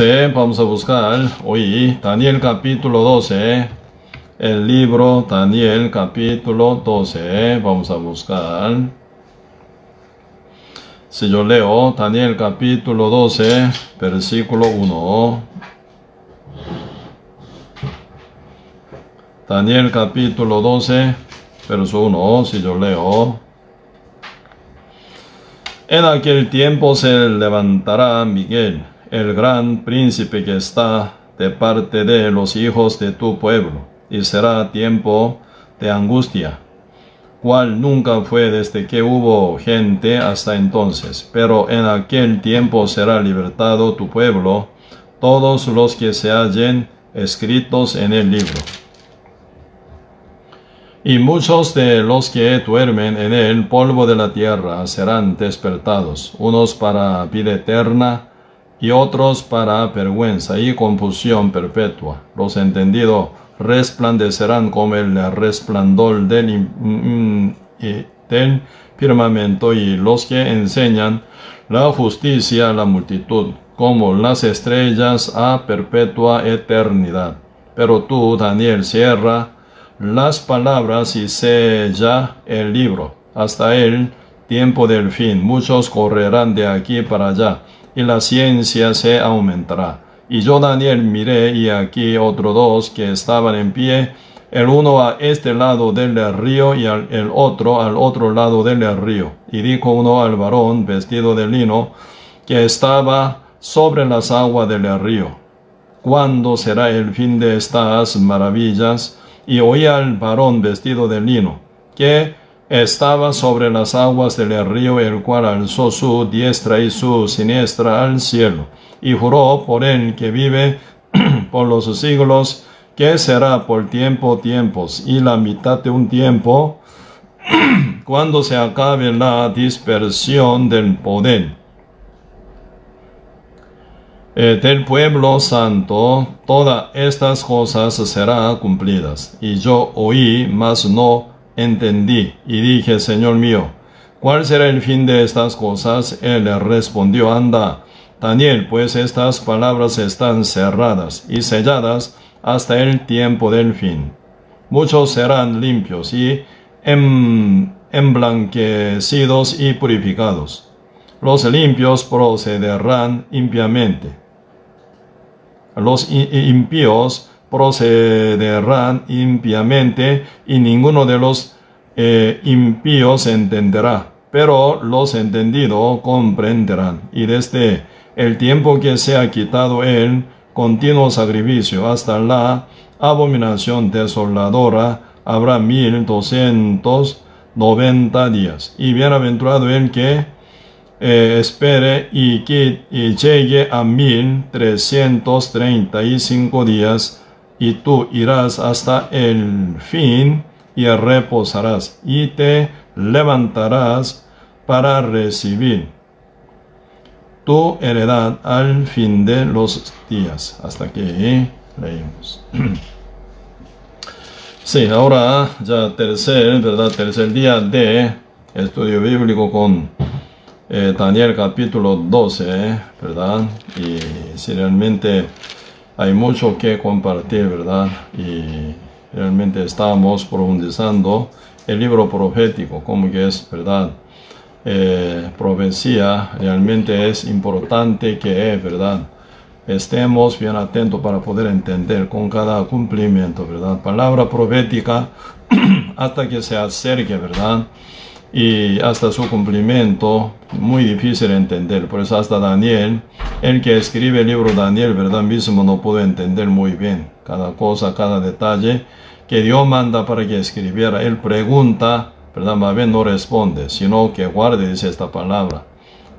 12, vamos a buscar hoy Daniel capítulo 12, el libro Daniel capítulo 12, vamos a buscar. Si yo leo Daniel capítulo 12, versículo 1. Daniel capítulo 12, verso 1, si yo leo. En aquel tiempo se levantará Miguel, el gran príncipe que está de parte de los hijos de tu pueblo, y será tiempo de angustia, cual nunca fue desde que hubo gente hasta entonces. Pero en aquel tiempo será libertado tu pueblo, todos los que se hallen escritos en el libro. Y muchos de los que duermen en el polvo de la tierra serán despertados, unos para vida eterna y otros para vergüenza y confusión perpetua. Los entendidos resplandecerán como el resplandor del firmamento, y los que enseñan la justicia a la multitud, como las estrellas a perpetua eternidad. Pero tú, Daniel, cierra las palabras y sella el libro hasta el tiempo del fin. Muchos correrán de aquí para allá, y la ciencia se aumentará. Y yo, Daniel, miré, y aquí otros dos que estaban en pie, el uno a este lado del río y el otro al otro lado del río. Y dijo uno al varón vestido de lino que estaba sobre las aguas del río: ¿cuándo será el fin de estas maravillas? Y oí al varón vestido de lino que estaba sobre las aguas del río, el cual alzó su diestra y su siniestra al cielo, y juró por el que vive por los siglos, que será por tiempos y la mitad de un tiempo, cuando se acabe la dispersión del poder del pueblo santo. Todas estas cosas serán cumplidas. Y yo oí, mas no entendí, y dije: Señor mío, ¿cuál será el fin de estas cosas? Él le respondió: anda, Daniel, pues estas palabras están cerradas y selladas hasta el tiempo del fin. Muchos serán limpios y emblanquecidos y purificados. Los limpios procederán impíamente. Los impíos procederán impíamente, y ninguno de los impíos entenderá, pero los entendidos comprenderán. Y desde el tiempo que se ha quitado el continuo sacrificio hasta la abominación desoladora habrá 1290 días. Y bienaventurado el que espere y llegue a 1335 días, y tú irás hasta el fin y reposarás, y te levantarás para recibir tu heredad al fin de los días. Hasta aquí leímos. Sí, ahora ya tercer día de estudio bíblico con Daniel capítulo 12, ¿verdad? Y si realmente hay mucho que compartir, ¿verdad? Y realmente estamos profundizando el libro profético, como que es, ¿verdad? Profecía realmente es importante que, ¿verdad?, estemos bien atentos para poder entender con cada cumplimiento, ¿verdad? Palabra profética hasta que se acerque, ¿verdad?, y hasta su cumplimiento, muy difícil de entender. Por eso hasta Daniel, el que escribe el libro Daniel, ¿verdad?, mismo no pudo entender muy bien cada cosa, cada detalle que Dios manda para que escribiera. Él pregunta, ¿verdad?, más bien no responde, sino que guarde, dice esta palabra,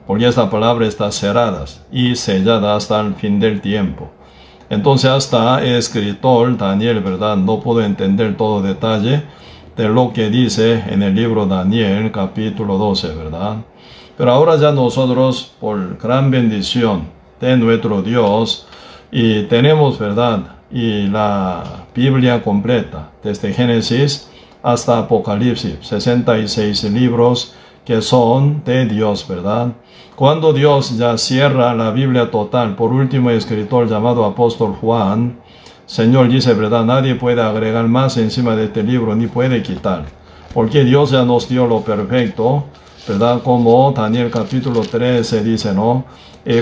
porque esta palabra está cerrada y sellada hasta el fin del tiempo. Entonces hasta el escritor Daniel, ¿verdad?, no pudo entender todo detalle de lo que dice en el libro Daniel capítulo 12, ¿verdad? Pero ahora ya nosotros, por gran bendición de nuestro Dios, y tenemos, ¿verdad?, y la Biblia completa, desde Génesis hasta Apocalipsis, 66 libros que son de Dios, ¿verdad? Cuando Dios ya cierra la Biblia total, por último escritor llamado apóstol Juan, Señor dice, ¿verdad? Nadie puede agregar más encima de este libro, ni puede quitar. Porque Dios ya nos dio lo perfecto, ¿verdad? Como Daniel capítulo 13 dice, ¿no?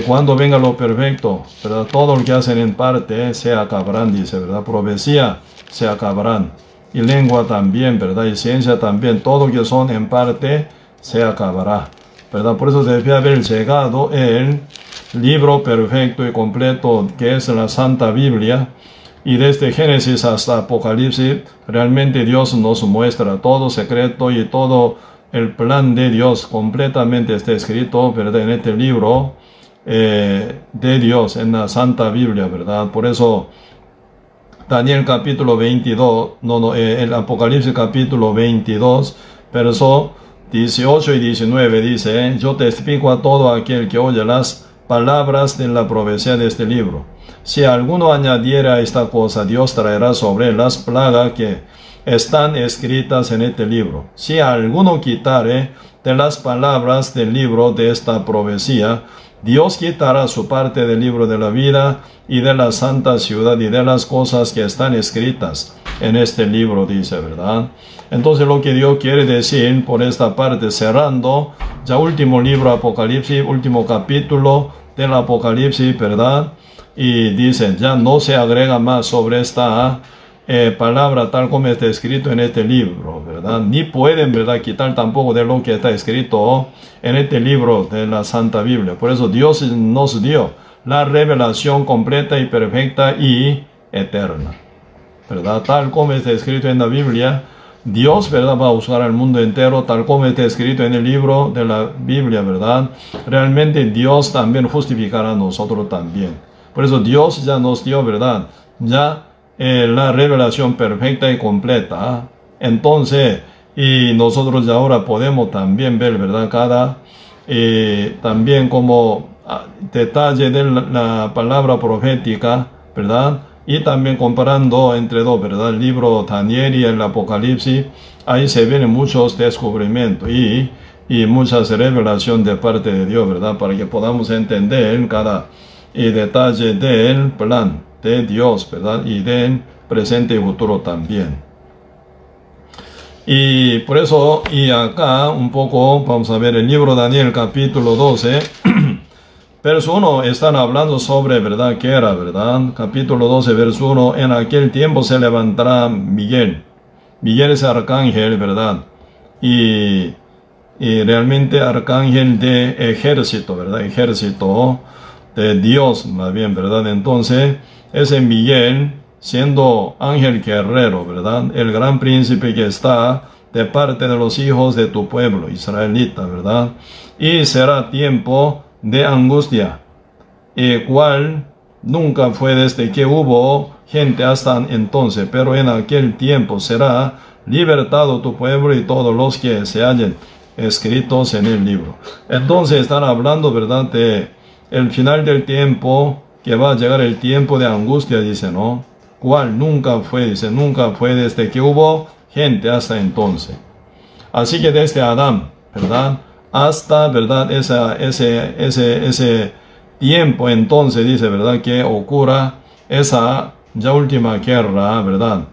Cuando venga lo perfecto, ¿verdad? Todo lo que hacen en parte se acabarán, dice, ¿verdad? Profecía se acabarán. Y lengua también, ¿verdad? Y ciencia también. Todo lo que son en parte se acabará, ¿verdad? Por eso debe haber llegado el libro perfecto y completo que es la Santa Biblia. Y desde Génesis hasta Apocalipsis, realmente Dios nos muestra todo secreto y todo el plan de Dios completamente está escrito, ¿verdad? En este libro de Dios, en la Santa Biblia, ¿verdad? Por eso Daniel capítulo 22, el Apocalipsis capítulo 22, verso 18 y 19 dice, yo testifico a todo aquel que oye las palabras de la profecía de este libro. Si alguno añadiera esta cosa, Dios traerá sobre él las plagas que están escritas en este libro. Si alguno quitare de las palabras del libro de esta profecía, Dios quitará su parte del libro de la vida y de la santa ciudad y de las cosas que están escritas en este libro, dice, ¿verdad? Entonces lo que Dios quiere decir por esta parte, cerrando, ya último libro Apocalipsis, último capítulo del Apocalipsis, ¿verdad? Y dice, ya no se agrega más sobre esta palabra tal como está escrito en este libro, ¿verdad? Ni pueden, ¿verdad?, quitar tampoco de lo que está escrito en este libro de la Santa Biblia. Por eso Dios nos dio la revelación completa y perfecta y eterna, ¿verdad? Tal como está escrito en la Biblia, Dios, ¿verdad?, va a usar al mundo entero, tal como está escrito en el libro de la Biblia, ¿verdad? Realmente Dios también justificará a nosotros también. Por eso Dios ya nos dio, ¿verdad?, ya la revelación perfecta y completa. Entonces, y nosotros ya ahora podemos también ver, ¿verdad?, cada, también como detalle de la palabra profética, ¿verdad? Y también comparando entre dos, ¿verdad?, el libro Daniel y el Apocalipsis, ahí se ven muchos descubrimientos y muchas revelaciones de parte de Dios, ¿verdad?, para que podamos entender cada detalle del plan de Dios, ¿verdad?, y del presente y futuro también. Y por eso, y acá un poco vamos a ver el libro de Daniel capítulo 12, verso 1, están hablando sobre, ¿verdad?, qué era, ¿verdad? Capítulo 12, verso 1, en aquel tiempo se levantará Miguel. Miguel es arcángel, ¿verdad? Y realmente arcángel de ejército, ¿verdad? Ejército de Dios, más bien, ¿verdad? Entonces, ese Miguel, siendo ángel guerrero, ¿verdad?, el gran príncipe que está de parte de los hijos de tu pueblo israelita, ¿verdad? Y será tiempo de angustia, el cual nunca fue desde que hubo gente hasta entonces, pero en aquel tiempo será libertado tu pueblo y todos los que se hallen escritos en el libro. Entonces están hablando, ¿verdad?, de el final del tiempo, que va a llegar el tiempo de angustia, dice, ¿no? ¿Cuál? Nunca fue, dice, nunca fue desde que hubo gente hasta entonces. Así que desde Adán, ¿verdad?, hasta, ¿verdad?, ese tiempo entonces, dice, ¿verdad?, que ocurra esa ya última guerra, ¿verdad?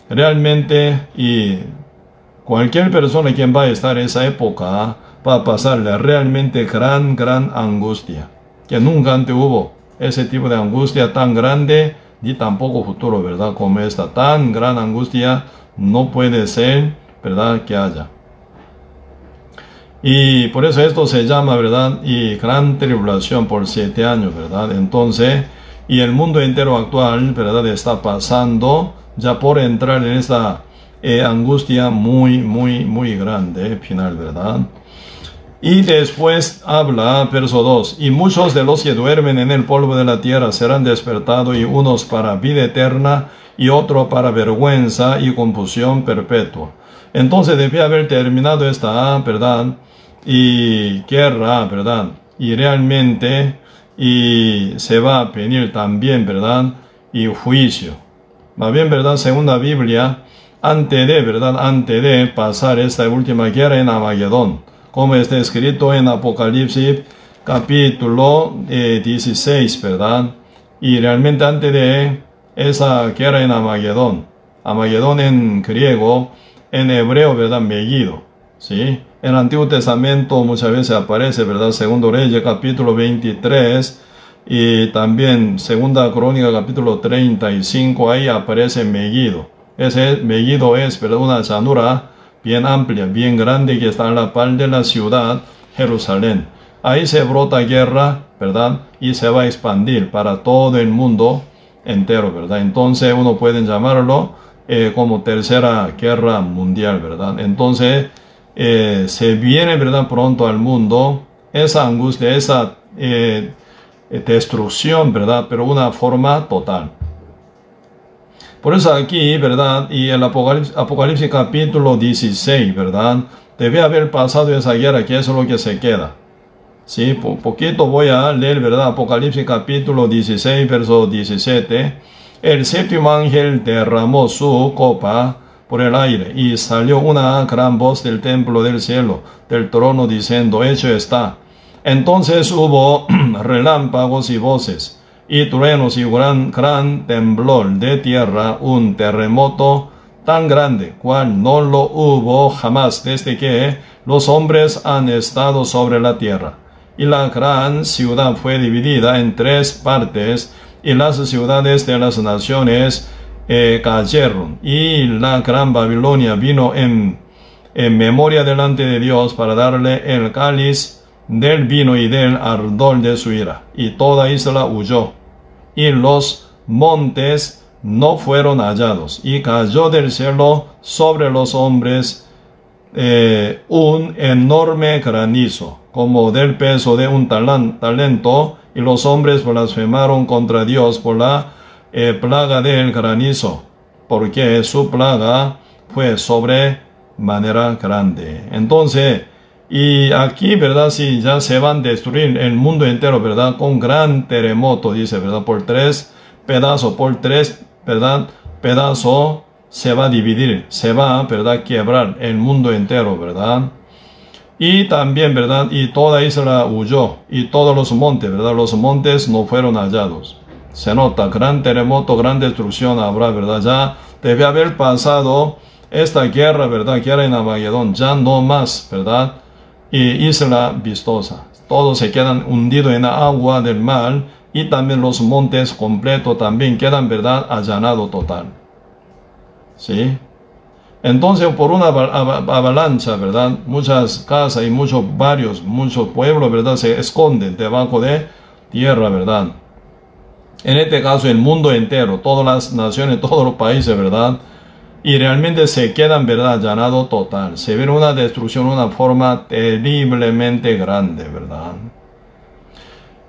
Realmente, y cualquier persona quien va a estar en esa época va a pasarle realmente gran angustia, que nunca antes hubo ese tipo de angustia tan grande, ni tampoco futuro, ¿verdad?, como esta tan gran angustia no puede ser, ¿verdad?, que haya. Y por eso esto se llama, ¿verdad?, y gran tribulación por 7 años, ¿verdad? Entonces, y el mundo entero actual, ¿verdad?, está pasando ya por entrar en esta angustia muy grande, final, ¿verdad? Y después habla, verso 2, y muchos de los que duermen en el polvo de la tierra serán despertados, y unos para vida eterna, y otros para vergüenza y confusión perpetua. Entonces debía haber terminado esta, ¿verdad?, y guerra, ¿verdad?, y realmente, y se va a venir también, ¿verdad?, y juicio. Más bien, ¿verdad?, según la Biblia, antes de pasar esta última guerra en Armagedón, como está escrito en Apocalipsis capítulo 16, ¿verdad? Y realmente antes de esa guerra en Armagedón, Armagedón en griego, en hebreo, ¿verdad? Megiddo, ¿sí? En el Antiguo Testamento muchas veces aparece, ¿verdad? Segundo Reyes capítulo 23 y también Segunda Crónica capítulo 35, ahí aparece Megiddo. Ese Megiddo es, ¿verdad? Una llanura bien amplia, bien grande que está a la par de la ciudad Jerusalén. Ahí se brota guerra, ¿verdad? Y se va a expandir para todo el mundo entero, ¿verdad? Entonces uno puede llamarlo como tercera guerra mundial, ¿verdad? Entonces se viene, ¿verdad? Pronto al mundo esa angustia, esa destrucción, ¿verdad? Pero una forma total. Por eso aquí, ¿verdad? Y el Apocalipsis capítulo 16, ¿verdad? Debe haber pasado esa guerra, que eso es lo que se queda. Sí, poquito voy a leer, ¿verdad? Apocalipsis capítulo 16, verso 17. El séptimo ángel derramó su copa por el aire y salió una gran voz del templo del cielo, del trono, diciendo, hecho está. Entonces hubo relámpagos y voces, y truenos y gran temblor de tierra, un terremoto tan grande, cual no lo hubo jamás desde que los hombres han estado sobre la tierra. Y la gran ciudad fue dividida en 3 partes, y las ciudades de las naciones cayeron. Y la gran Babilonia vino en memoria delante de Dios para darle el cáliz del vino y del ardor de su ira. Y toda isla huyó, y los montes no fueron hallados. Y cayó del cielo sobre los hombres un enorme granizo, como del peso de un talento, y los hombres blasfemaron contra Dios por la plaga del granizo, porque su plaga fue sobremanera grande. Entonces, y aquí, ¿verdad? Sí, ya se van a destruir el mundo entero, ¿verdad? Con gran terremoto, dice, ¿verdad? Por 3 pedazos, ¿verdad? Pedazo se va a dividir, se va, ¿verdad? Quebrar el mundo entero, ¿verdad? Y también, ¿verdad? Y toda isla huyó, y todos los montes, ¿verdad? Los montes no fueron hallados. Se nota, gran terremoto, gran destrucción habrá, ¿verdad? Ya debe haber pasado esta guerra, ¿verdad? Guerra en Armagedón, ya no más, ¿verdad? Y isla vistosa. Todos se quedan hundidos en la agua del mar, y también los montes completos también quedan, ¿verdad? Allanado total. ¿Sí? Entonces, por una avalancha, ¿verdad? Muchas casas y muchos barrios, muchos pueblos, ¿verdad? Se esconden debajo de tierra, ¿verdad? En este caso, el mundo entero, todas las naciones, todos los países, ¿verdad? Y realmente se quedan, ¿verdad? Allanado total. Se ve una destrucción, una forma terriblemente grande, ¿verdad?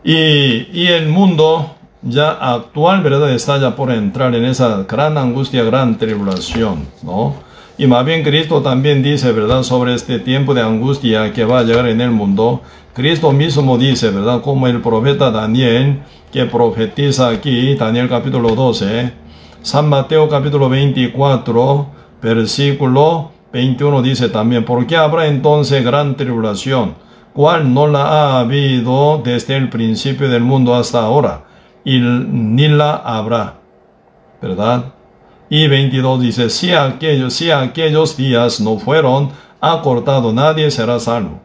Y el mundo ya actual, ¿verdad? Está ya por entrar en esa gran angustia, gran tribulación, ¿no? Y más bien Cristo también dice, ¿verdad? Sobre este tiempo de angustia que va a llegar en el mundo. Cristo mismo dice, ¿verdad? Como el profeta Daniel, que profetiza aquí, Daniel capítulo 12, San Mateo capítulo 24, versículo 21 dice también, ¿por qué habrá entonces gran tribulación? ¿Cuál no la ha habido desde el principio del mundo hasta ahora? Y ni la habrá, ¿verdad? Y 22 dice, si aquellos días no fueron acortados, nadie será salvo.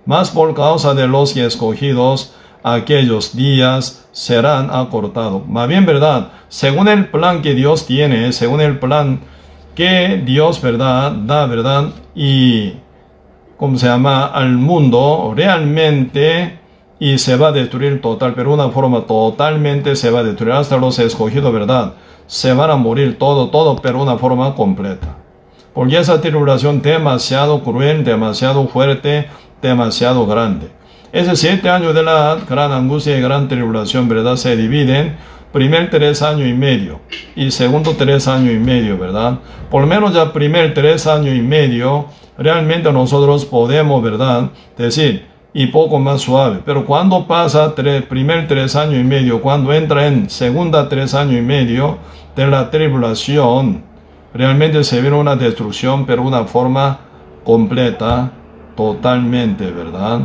Mas por causa de los escogidos, aquellos días serán acortados. Más bien, ¿verdad? Según el plan que Dios tiene, según el plan que Dios, ¿verdad? Da, ¿verdad? Y, ¿cómo se llama? Al mundo, realmente, y se va a destruir total, pero de una forma totalmente se va a destruir. Hasta los escogidos, ¿verdad? Se van a morir todo, pero de una forma completa. Porque esa tribulación demasiado cruel, demasiado fuerte, demasiado grande. Esos 7 años de la gran angustia y gran tribulación, ¿verdad? Se dividen, primer 3 años y medio y segundo 3 años y medio, ¿verdad? Por lo menos ya primer 3 años y medio, realmente nosotros podemos, ¿verdad? Decir, y poco más suave. Pero cuando pasa primer 3 años y medio, cuando entra en segunda 3 años y medio de la tribulación, realmente se ve una destrucción, pero una forma completa, totalmente, ¿verdad?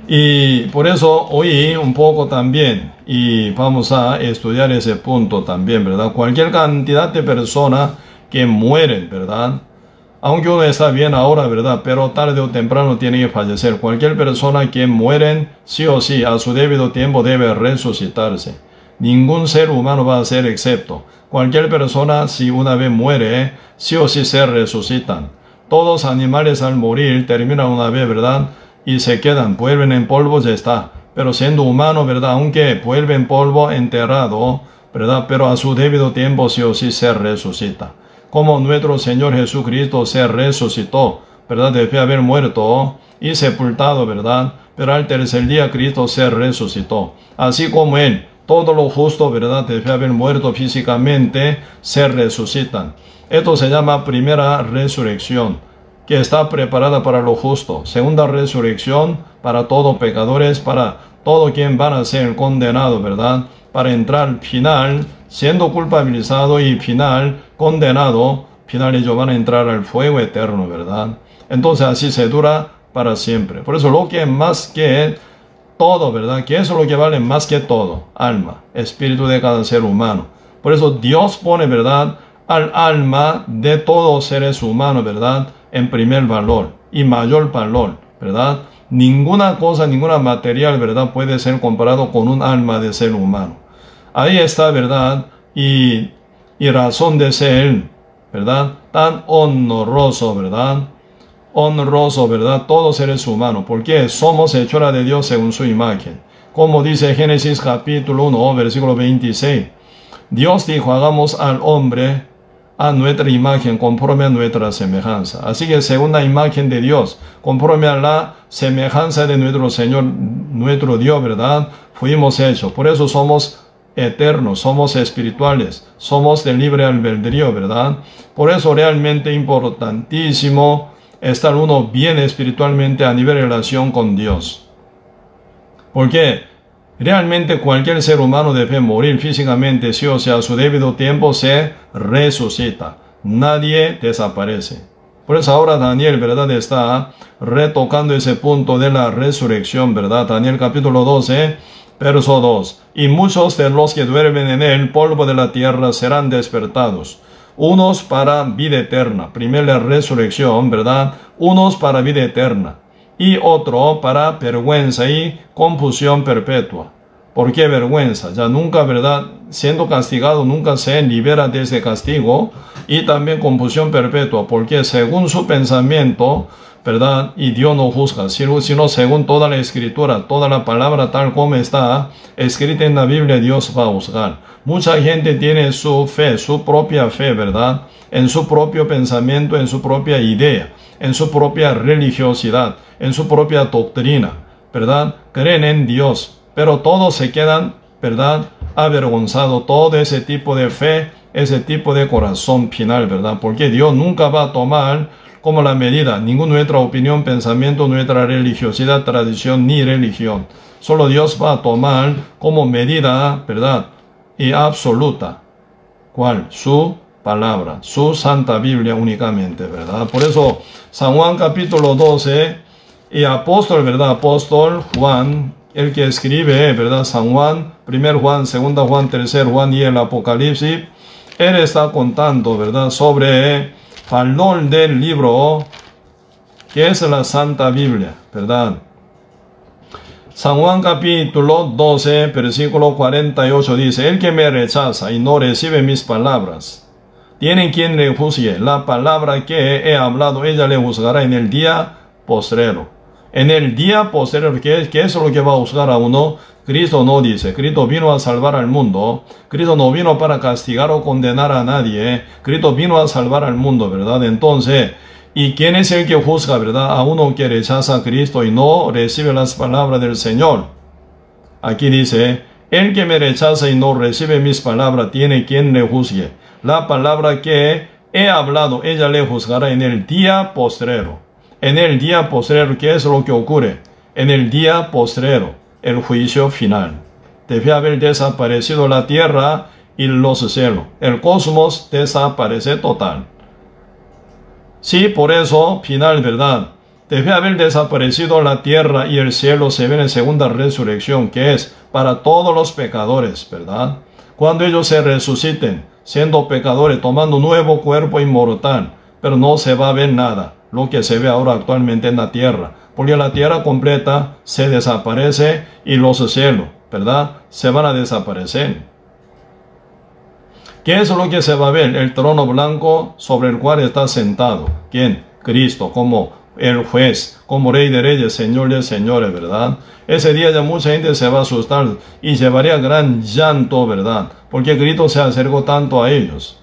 Y por eso oí un poco también, y vamos a estudiar ese punto también, ¿verdad? Cualquier cantidad de personas que mueren, ¿verdad? Aunque uno está bien ahora, ¿verdad? Pero tarde o temprano tiene que fallecer. Cualquier persona que mueren, sí o sí, a su debido tiempo debe resucitarse. Ningún ser humano va a ser excepto. Cualquier persona, si una vez muere, sí o sí se resucitan. Todos los animales al morir terminan una vez, ¿verdad? Y se quedan, vuelven en polvo, ya está. Pero siendo humano, ¿verdad? Aunque vuelve en polvo enterrado, ¿verdad? Pero a su debido tiempo sí o sí se resucita. Como nuestro Señor Jesucristo se resucitó, ¿verdad? Debe haber muerto y sepultado, ¿verdad? Pero al tercer día Cristo se resucitó. Así como Él, todo lo justo, ¿verdad? Debe haber muerto físicamente, se resucitan. Esto se llama primera resurrección, que está preparada para lo justo. Segunda resurrección, para todos pecadores, para todo quien van a ser condenado, ¿verdad? Para entrar final, siendo culpabilizado y final, condenado, final ellos van a entrar al fuego eterno, ¿verdad? Entonces así se dura para siempre. Por eso lo que más que todo, ¿verdad? Que eso es lo que vale más que todo, alma, espíritu de cada ser humano. Por eso Dios pone, ¿verdad?, al alma de todos los seres humanos, ¿verdad?, en primer valor y mayor valor, ¿verdad? Ninguna cosa, ninguna material, ¿verdad?, puede ser comparado con un alma de ser humano. Ahí está, ¿verdad?, y razón de ser, ¿verdad?, tan honroso, ¿verdad?, honroso, ¿verdad?, todos seres humanos, porque somos hechura de Dios según su imagen. Como dice Génesis capítulo 1, versículo 26. Dios dijo, hagamos al hombre a nuestra imagen, conforme a nuestra semejanza. Así que según la imagen de Dios, conforme a la semejanza de nuestro Señor, nuestro Dios, ¿verdad?, fuimos hechos. Por eso somos eternos, somos espirituales, somos de libre albedrío, ¿verdad? Por eso realmente importantísimo estar uno bien espiritualmente a nivel de relación con Dios. Porque realmente cualquier ser humano debe morir físicamente, sí o sea, a su debido tiempo se resucita. Nadie desaparece. Por eso ahora Daniel, ¿verdad?, está retocando ese punto de la resurrección, ¿verdad? Daniel capítulo 12, verso 2. Y muchos de los que duermen en el polvo de la tierra serán despertados. Unos para vida eterna, primera resurrección, ¿verdad? Unos para vida eterna y otro para vergüenza y confusión perpetua. ¿Por qué vergüenza? Ya nunca, ¿verdad?, siendo castigado, nunca se libera de ese castigo, y también confusión perpetua, porque según su pensamiento, ¿verdad?, y Dios no juzga, sino según toda la escritura, toda la palabra tal como está escrita en la Biblia, Dios va a juzgar. Mucha gente tiene su fe, su propia fe, ¿verdad?, en su propio pensamiento, en su propia idea, en su propia religiosidad, en su propia doctrina, ¿verdad? Creen en Dios, pero todos se quedan, ¿verdad?, avergonzados. Todo ese tipo de fe, ese tipo de corazón final, ¿verdad? Porque Dios nunca va a tomar como la medida ninguna nuestra opinión, pensamiento, nuestra religiosidad, tradición ni religión. Solo Dios va a tomar como medida, ¿verdad?, y absoluta. ¿Cuál? Su palabra, su Santa Biblia únicamente, ¿verdad? Por eso San Juan capítulo 12 y apóstol, ¿verdad?, apóstol Juan, el que escribe, ¿verdad?, San Juan, 1 Juan, 2 Juan, 3 Juan y el Apocalipsis, él está contando, ¿verdad?, sobre el valor del libro que es la Santa Biblia, ¿verdad? San Juan capítulo 12, versículo 48 dice, el que me rechaza y no recibe mis palabras, tiene quien le juzgue. La palabra que he hablado, ella le juzgará en el día postrero. En el día postrero, ¿qué es lo que va a juzgar a uno? Cristo no dice. Cristo vino a salvar al mundo. Cristo no vino para castigar o condenar a nadie. Cristo vino a salvar al mundo, ¿verdad? Entonces, ¿y quién es el que juzga, verdad? A uno que rechaza a Cristo y no recibe las palabras del Señor. Aquí dice, el que me rechaza y no recibe mis palabras, tiene quien le juzgue. La palabra que he hablado, ella le juzgará en el día postrero. En el día postrero, ¿qué es lo que ocurre? En el día postrero, el juicio final. Debe haber desaparecido la tierra y los cielos. El cosmos desaparece total. Sí, por eso, final, ¿verdad? debe haber desaparecido la tierra y el cielo se ve en segunda resurrección, que es para todos los pecadores, ¿verdad? Cuando ellos se resuciten, siendo pecadores, tomando un nuevo cuerpo inmortal, pero no se va a ver nada, lo que se ve ahora actualmente en la tierra, porque la tierra completa se desaparece y los cielos, ¿verdad?, se van a desaparecer. ¿Qué es lo que se va a ver? El trono blanco sobre el cual está sentado. ¿Quién? Cristo, como el juez, como Rey de Reyes, Señor de Señores, ¿verdad? Ese día ya mucha gente se va a asustar y llevaría gran llanto, ¿verdad? Porque Cristo se acercó tanto a ellos.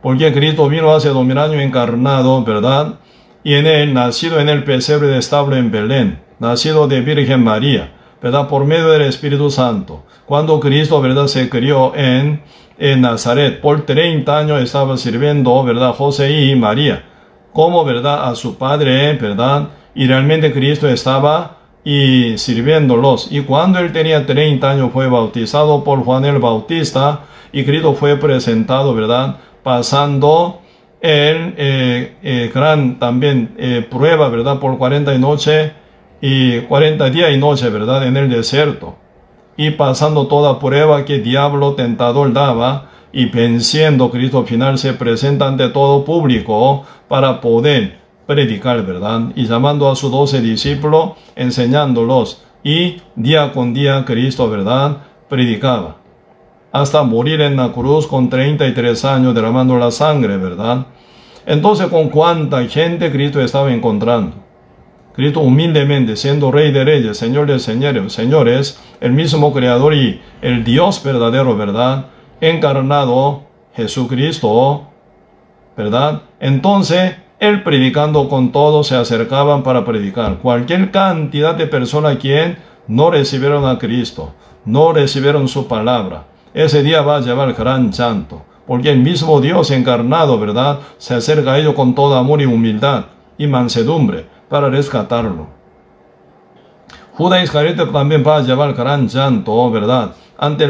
Porque Cristo vino hace 2000 años encarnado, ¿verdad? Y en él, nacido en el pesebre de establo en Belén, nacido de Virgen María, ¿verdad? Por medio del Espíritu Santo. Cuando Cristo, ¿verdad?, se crió en Nazaret, por 30 años estaba sirviendo, ¿verdad?, José y María, como, ¿verdad?, a su padre, ¿verdad? Y realmente Cristo estaba y sirviéndolos. Y cuando él tenía 30 años fue bautizado por Juan el Bautista y Cristo fue presentado, ¿verdad?, pasando gran también prueba, ¿verdad?, por 40 días y noche, ¿verdad?, en el desierto. Y pasando toda prueba que diablo tentador daba, y venciendo, Cristo al final se presenta ante todo público para poder predicar, ¿verdad? Y llamando a sus 12 discípulos, enseñándolos. Y día con día Cristo, ¿verdad?, predicaba. Hasta morir en la cruz con 33 años derramando la sangre, ¿verdad? Entonces, ¿con cuánta gente Cristo estaba encontrando? Cristo humildemente, siendo Rey de Reyes, Señor de Señores, el mismo Creador y el Dios verdadero, ¿verdad?, encarnado, Jesucristo, ¿verdad? Entonces, Él predicando con todos se acercaban para predicar. Cualquier cantidad de personas quien no recibieron a Cristo, no recibieron su palabra, ese día va a llevar gran llanto, porque el mismo Dios encarnado, ¿verdad?, se acerca a ellos con todo amor y humildad y mansedumbre para rescatarlo. Judas Iscariote también va a llevar gran llanto, ¿verdad?, ante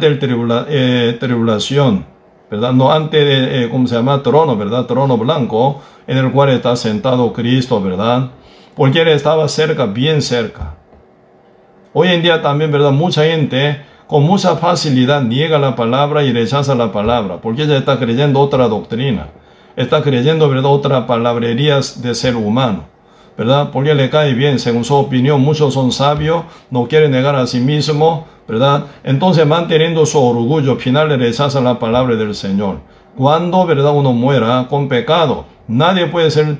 el tribulación, ¿verdad? No ante, ¿cómo se llama? Trono, ¿verdad? Trono blanco, en el cual está sentado Cristo, ¿verdad? Porque Él estaba cerca, bien cerca. Hoy en día también, ¿verdad?, mucha gente con mucha facilidad niega la palabra y rechaza la palabra, porque ella está creyendo otra doctrina. Está creyendo, ¿verdad?, otra palabrerías de ser humano, ¿verdad? Porque le cae bien, según su opinión. Muchos son sabios, no quieren negar a sí mismo, ¿verdad? Entonces, manteniendo su orgullo, al final le rechazan la palabra del Señor. Cuando, ¿verdad?, uno muera con pecado, nadie puede ser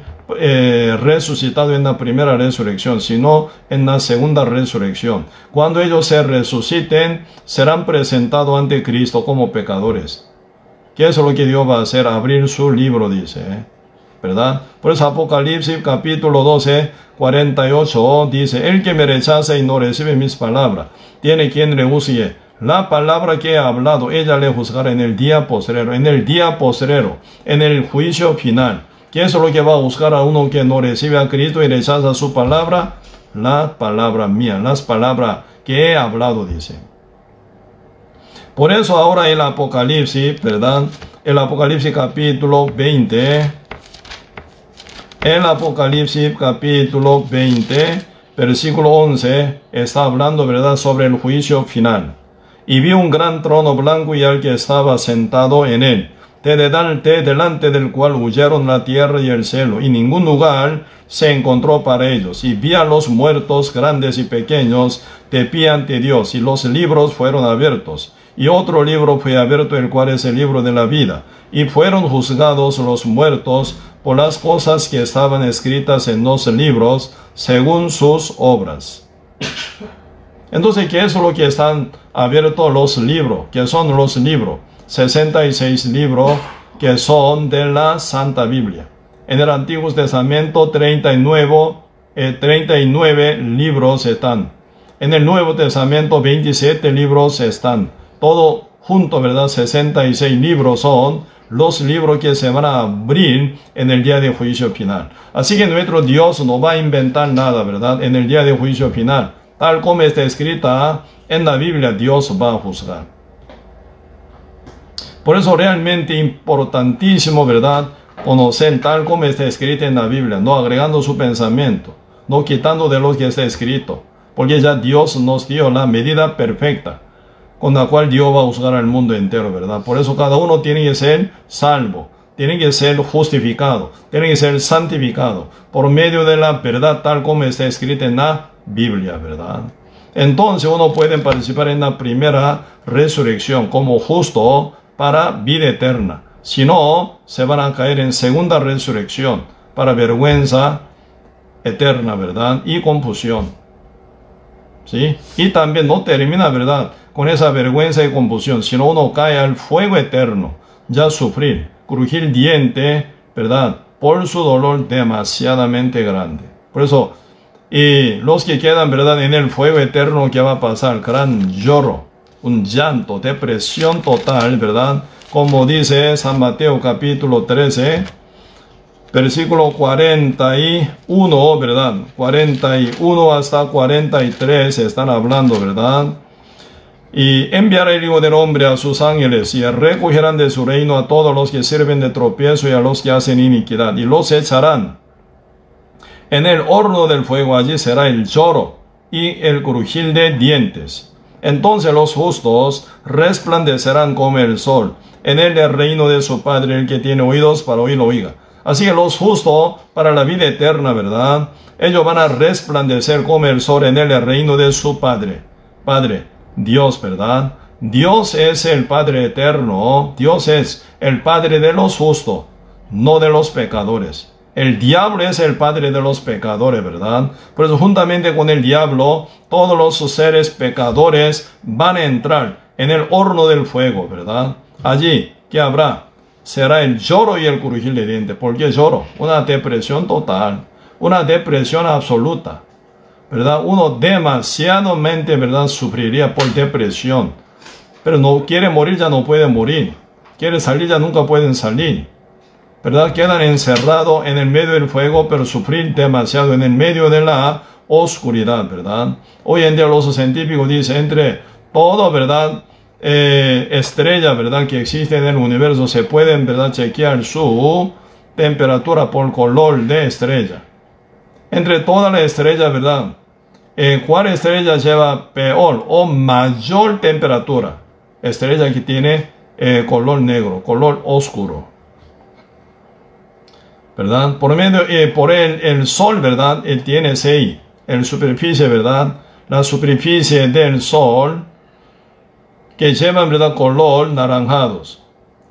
resucitado en la primera resurrección, sino en la segunda resurrección. Cuando ellos se resuciten, serán presentados ante Cristo como pecadores. ¿Qué es lo que Dios va a hacer? Abrir su libro, dice, ¿verdad? Por eso Apocalipsis capítulo 12, 48 dice: el que me rechaza y no recibe mis palabras, tiene quien rehúye la palabra que he hablado, ella le juzgará en el día postrero, en el juicio final. ¿Qué es lo que va a buscar a uno que no recibe a Cristo y rechaza su palabra? La palabra mía, las palabras que he hablado, dice. Por eso ahora el Apocalipsis, ¿verdad?, el Apocalipsis capítulo 20, el Apocalipsis capítulo 20, versículo 11, está hablando, ¿verdad?, sobre el juicio final. Y vi un gran trono blanco y al que estaba sentado en él, delante del cual huyeron la tierra y el cielo, y ningún lugar se encontró para ellos. Y vi a los muertos, grandes y pequeños, de pie ante Dios, y los libros fueron abiertos. Y otro libro fue abierto, el cual es el libro de la vida. Y fueron juzgados los muertos por las cosas que estaban escritas en los libros, según sus obras. Entonces, ¿qué es lo que están abiertos los libros? ¿Qué son los libros? 66 libros que son de la Santa Biblia. En el Antiguo Testamento 39 libros están. En el Nuevo Testamento 27 libros están. Todo junto, ¿verdad? 66 libros son los libros que se van a abrir en el día de juicio final. Así que nuestro Dios no va a inventar nada, ¿verdad?, en el día de juicio final. Tal como está escrita en la Biblia, Dios va a juzgar. Por eso realmente importantísimo, ¿verdad?, conocer tal como está escrito en la Biblia, no agregando su pensamiento, no quitando de lo que está escrito, porque ya Dios nos dio la medida perfecta con la cual Dios va a juzgar al mundo entero, ¿verdad? Por eso cada uno tiene que ser salvo, tiene que ser justificado, tiene que ser santificado por medio de la verdad tal como está escrita en la Biblia, ¿verdad? Entonces uno puede participar en la primera resurrección como justo para vida eterna. Si no, se van a caer en segunda resurrección para vergüenza eterna, ¿verdad? Y confusión. ¿Sí? Y también no termina, ¿verdad?, con esa vergüenza y confusión, sino uno cae al fuego eterno, ya sufrir, crujir diente, ¿verdad?, por su dolor demasiadamente grande. Por eso, y los que quedan, ¿verdad?, en el fuego eterno, ¿qué va a pasar? Gran lloro, un llanto, depresión total, ¿verdad? Como dice San Mateo capítulo 13, versículo 41, ¿verdad? 41 hasta 43 están hablando, ¿verdad? Y enviará el Hijo del Hombre a sus ángeles y recogerán de su reino a todos los que sirven de tropiezo y a los que hacen iniquidad, y los echarán en el horno del fuego. Allí será el lloro y el crujir de dientes. Entonces los justos resplandecerán como el sol en el reino de su Padre. El que tiene oídos para oír, lo oiga. Así que los justos para la vida eterna, ¿verdad?, ellos van a resplandecer como el sol en el reino de su Padre. Padre, Dios, ¿verdad? Dios es el Padre eterno. Dios es el Padre de los justos, no de los pecadores. El diablo es el padre de los pecadores, ¿verdad? Por eso juntamente con el diablo, todos los seres pecadores van a entrar en el horno del fuego, ¿verdad? Allí, ¿qué habrá? Será el lloro y el crujir de dientes. ¿Por qué lloro? Una depresión total, una depresión absoluta, ¿verdad? Uno demasiadamente, ¿verdad?, sufriría por depresión. Pero no quiere morir, ya no puede morir. Quiere salir, ya nunca pueden salir, ¿verdad? Quedan encerrados en el medio del fuego, pero sufrir demasiado en el medio de la oscuridad, ¿verdad? Hoy en día los científicos dicen, entre todo, ¿verdad?, estrella, ¿verdad?, que existe en el universo, se pueden, ¿verdad?, chequear su temperatura por color de estrella. Entre todas las estrellas, ¿verdad?, ¿cuál estrella lleva peor o mayor temperatura? Estrella que tiene color negro, color oscuro, ¿verdad? Por medio, por el sol, ¿verdad?, él tiene 6. En superficie, ¿verdad?, la superficie del sol que llevan, ¿verdad?, color naranjados.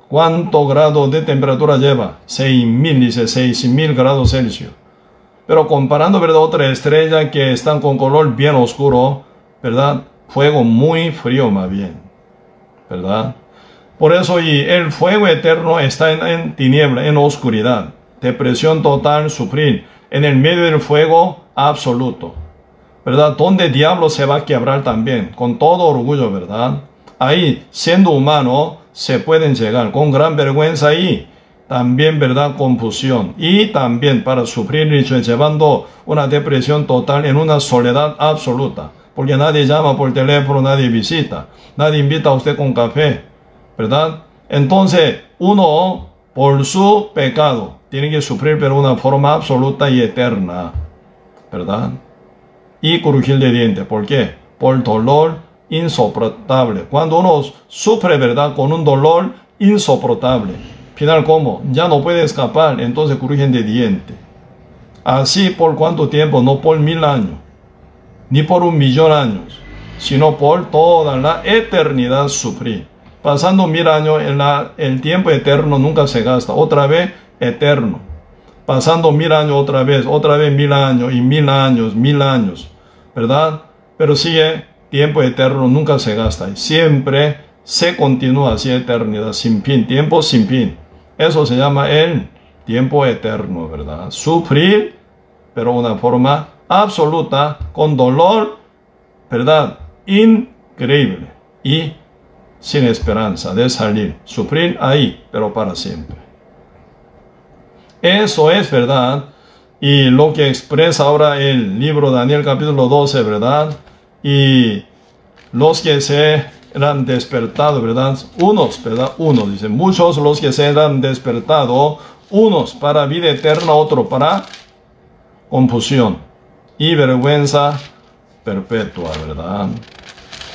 ¿Cuánto grado de temperatura lleva? 6.000, dice 6.000 grados Celsius. Pero comparando, ¿verdad?, otra estrella que están con color bien oscuro, ¿verdad?, fuego muy frío más bien, ¿verdad? Por eso, y el fuego eterno está en tiniebla, en oscuridad, depresión total, sufrir, en el medio del fuego absoluto, ¿verdad? Donde el diablo se va a quebrar también, con todo orgullo, ¿verdad? Ahí, siendo humano, se pueden llegar con gran vergüenza y también, ¿verdad?, confusión. Y también para sufrir, llevando una depresión total en una soledad absoluta. Porque nadie llama por teléfono, nadie visita, nadie invita a usted con café, ¿verdad? Entonces, uno, por su pecado, tiene que sufrir, pero de una forma absoluta y eterna, ¿verdad? Y crujir de dientes. ¿Por qué? Por dolor insoportable. Cuando uno sufre, ¿verdad?, con un dolor insoportable, final, ¿cómo? Ya no puede escapar, entonces crujen de diente. Así, ¿por cuánto tiempo? No por 1000 años, ni por 1.000.000 años, sino por toda la eternidad sufrir. Pasando 1000 años, el tiempo eterno nunca se gasta. Otra vez, eterno. Pasando 1000 años otra vez 1000 años, y 1000 años, 1000 años, ¿verdad? Pero sigue, tiempo eterno nunca se gasta. Siempre se continúa así, eternidad sin fin, tiempo sin fin. Eso se llama el tiempo eterno, ¿verdad? Sufrir, pero de una forma absoluta, con dolor, ¿verdad?, increíble y sin esperanza de salir. Sufrir ahí, pero para siempre. Eso es, ¿verdad? Y lo que expresa ahora el libro de Daniel capítulo 12, ¿verdad? Y los que se serán despertados, ¿verdad? Unos, ¿verdad? Unos, dice, muchos los que serán despertados, unos para vida eterna, otro para confusión y vergüenza perpetua, ¿verdad?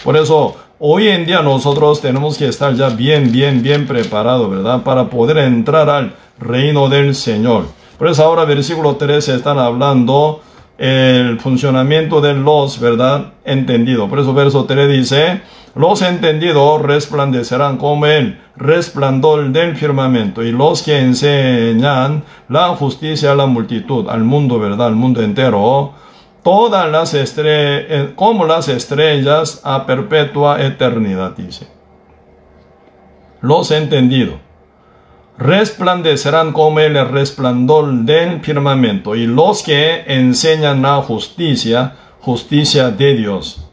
Por eso, hoy en día nosotros tenemos que estar ya bien preparados, ¿verdad? Para poder entrar al reino del Señor. Por eso ahora versículo 13 están hablando el funcionamiento de los, ¿verdad? Entendidos. Por eso verso 3 dice, los entendidos resplandecerán como el resplandor del firmamento, y los que enseñan la justicia a la multitud, al mundo, ¿verdad? Al mundo entero, todas las estrellas, como las estrellas a perpetua eternidad, dice. Los entendidos resplandecerán como el resplandor del firmamento, y los que enseñan la justicia, justicia de Dios,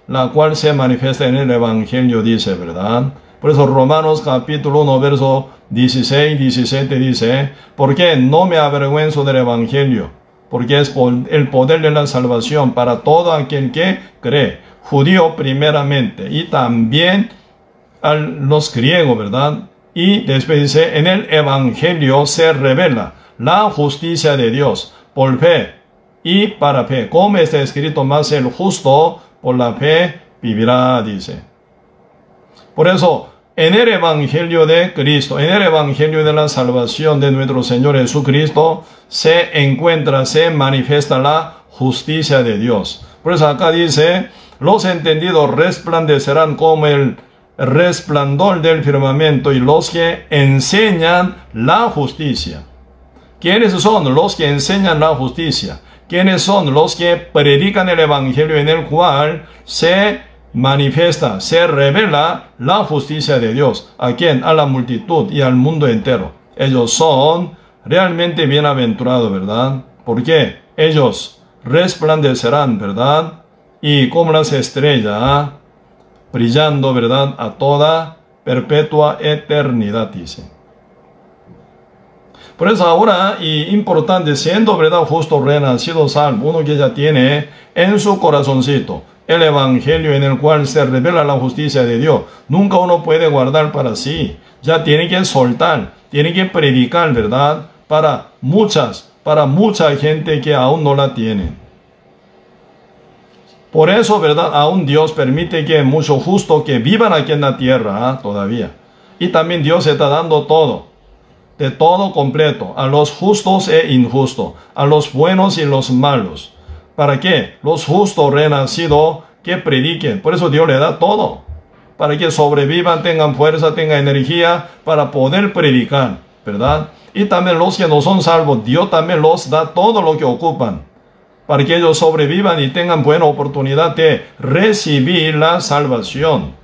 la cual se manifiesta en el Evangelio, dice, ¿verdad? Por eso Romanos capítulo 1, verso 16, 17 dice, porque no me avergüenzo del Evangelio, porque es el poder de la salvación para todo aquel que cree, judío primeramente, y también a los griegos, ¿verdad? Y después dice, en el Evangelio se revela la justicia de Dios por fe y para fe. Como está escrito, más el justo por la fe vivirá, dice. Por eso, en el Evangelio de Cristo, en el Evangelio de la salvación de nuestro Señor Jesucristo, se encuentra, se manifiesta la justicia de Dios. Por eso acá dice, los entendidos resplandecerán como el resplandor del firmamento, y los que enseñan la justicia. ¿Quiénes son los que enseñan la justicia? ¿Quiénes son los que predican el Evangelio en el cual se manifiesta, se revela la justicia de Dios? ¿A quién? A la multitud y al mundo entero. Ellos son realmente bienaventurados, ¿verdad? Porque ellos resplandecerán, ¿verdad? Y como las estrellas, brillando, ¿verdad? A toda perpetua eternidad, dice. Por eso ahora, y importante, siendo, ¿verdad? Justo, renacido, salvo, uno que ya tiene en su corazoncito el Evangelio en el cual se revela la justicia de Dios, nunca uno puede guardar para sí. Ya tiene que soltar, tiene que predicar, ¿verdad? Para mucha gente que aún no la tiene. Por eso, ¿verdad? Aún Dios permite que muchos justos que vivan aquí en la tierra, todavía. Y también Dios está dando todo, de todo completo, a los justos e injustos, a los buenos y los malos. ¿Para qué? Los justos renacidos que prediquen. Por eso Dios le da todo, para que sobrevivan, tengan fuerza, tengan energía, para poder predicar, ¿verdad? Y también los que no son salvos, Dios también los da todo lo que ocupan, para que ellos sobrevivan y tengan buena oportunidad de recibir la salvación.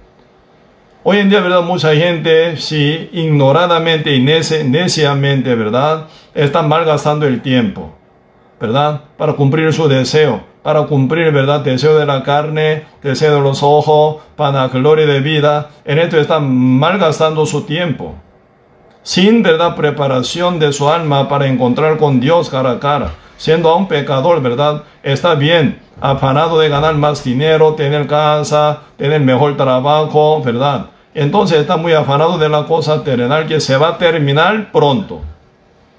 Hoy en día, ¿verdad? Mucha gente, sí, ignoradamente y neciamente, ¿verdad? Están malgastando el tiempo, ¿verdad? Para cumplir su deseo, para cumplir, ¿verdad? Deseo de la carne, deseo de los ojos, para la gloria de vida. En esto están malgastando su tiempo, sin, ¿verdad? Preparación de su alma para encontrar con Dios cara a cara. Siendo aún pecador, ¿verdad? Está bien, afanado de ganar más dinero, tener casa, tener mejor trabajo, ¿verdad? Entonces está muy afanado de la cosa terrenal que se va a terminar pronto.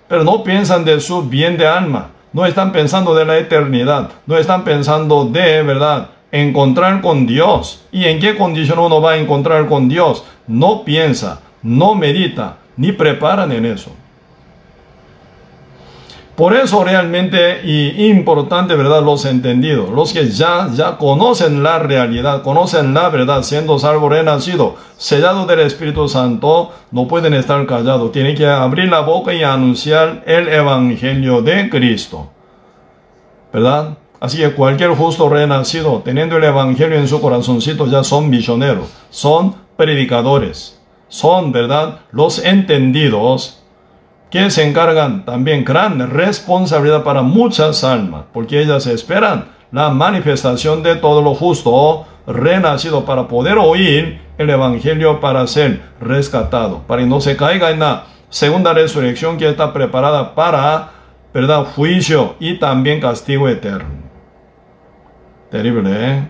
Pero no piensan de su bien de alma, no están pensando de la eternidad, no están pensando de, ¿verdad?, encontrar con Dios. ¿Y en qué condición uno va a encontrar con Dios? No piensa, no medita, ni preparan en eso. Por eso realmente y importante, ¿verdad?, los entendidos, los que ya conocen la realidad, conocen la verdad, siendo salvo, renacido, sellado del Espíritu Santo, no pueden estar callados, tienen que abrir la boca y anunciar el Evangelio de Cristo, ¿verdad? Así que cualquier justo renacido, teniendo el Evangelio en su corazoncito, ya son misioneros, son predicadores, son, ¿verdad?, los entendidos, que se encargan también gran responsabilidad para muchas almas, porque ellas esperan la manifestación de todo lo justo renacido para poder oír el Evangelio, para ser rescatado, para que no se caiga en la segunda resurrección que está preparada para, ¿verdad?, juicio y también castigo eterno. Terrible, ¿eh?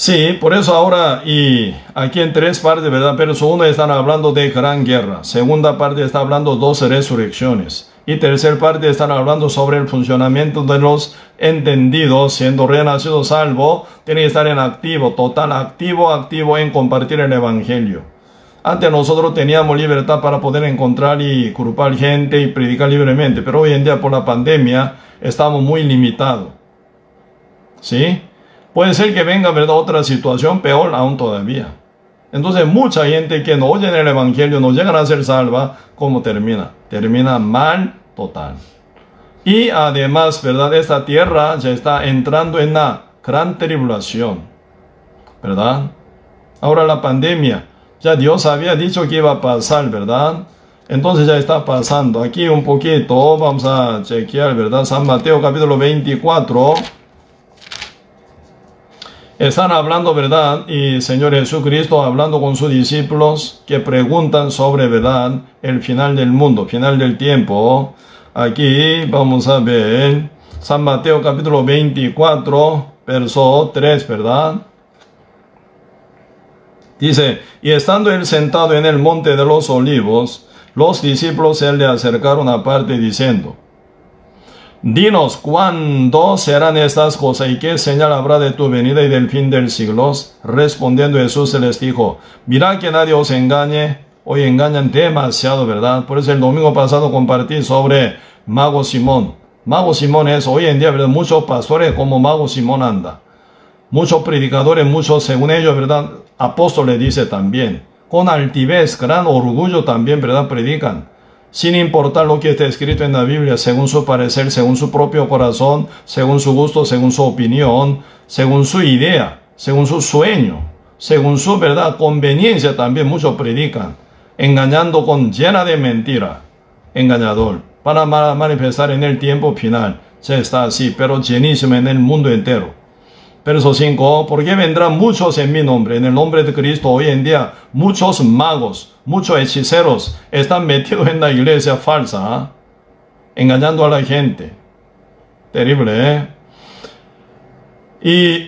Sí, por eso ahora, y aquí en tres partes, ¿verdad? Verso 1 están hablando de gran guerra. Segunda parte está hablando 12 resurrecciones. Y tercera parte están hablando sobre el funcionamiento de los entendidos, siendo renacido salvo, tiene que estar en activo, total activo en compartir el evangelio. Antes nosotros teníamos libertad para poder encontrar y grupar gente y predicar libremente, pero hoy en día por la pandemia estamos muy limitados. ¿Sí? Puede ser que venga, ¿verdad?, otra situación peor aún todavía. Entonces mucha gente que no oye el evangelio no llegan a ser salva. ¿Cómo termina? Termina mal total. Y además, ¿verdad?, esta tierra ya está entrando en la gran tribulación, ¿verdad? Ahora la pandemia, ya Dios había dicho que iba a pasar, ¿verdad? Entonces ya está pasando. Aquí un poquito, vamos a chequear, ¿verdad? San Mateo capítulo 24. Están hablando, ¿verdad? Y Señor Jesucristo hablando con sus discípulos que preguntan sobre, ¿verdad?, el final del mundo, final del tiempo. Aquí vamos a ver San Mateo capítulo 24, verso 3, ¿verdad? Dice, y estando él sentado en el monte de los olivos, los discípulos se le acercaron aparte diciendo, dinos, ¿cuándo serán estas cosas y qué señal habrá de tu venida y del fin del siglo? Respondiendo Jesús se les dijo, mirad que nadie os engañe, hoy engañan demasiado, ¿verdad? Por eso el domingo pasado compartí sobre Mago Simón. Mago Simón es hoy en día, ¿verdad?, muchos pastores como Mago Simón anda. Muchos predicadores, muchos según ellos, ¿verdad?, apóstoles dice también. Con altivez, gran orgullo también, ¿verdad?, predican. Sin importar lo que está escrito en la Biblia, según su parecer, según su propio corazón, según su gusto, según su opinión, según su idea, según su sueño, según su, ¿verdad?, conveniencia también muchos predican, engañando con llena de mentira, engañador, para manifestar en el tiempo final. Ya está así, pero llenísimo en el mundo entero. Verso 5, porque vendrán muchos en mi nombre, en el nombre de Cristo. Hoy en día muchos magos, muchos hechiceros están metidos en la iglesia falsa, engañando a la gente. Terrible, ¿eh? Y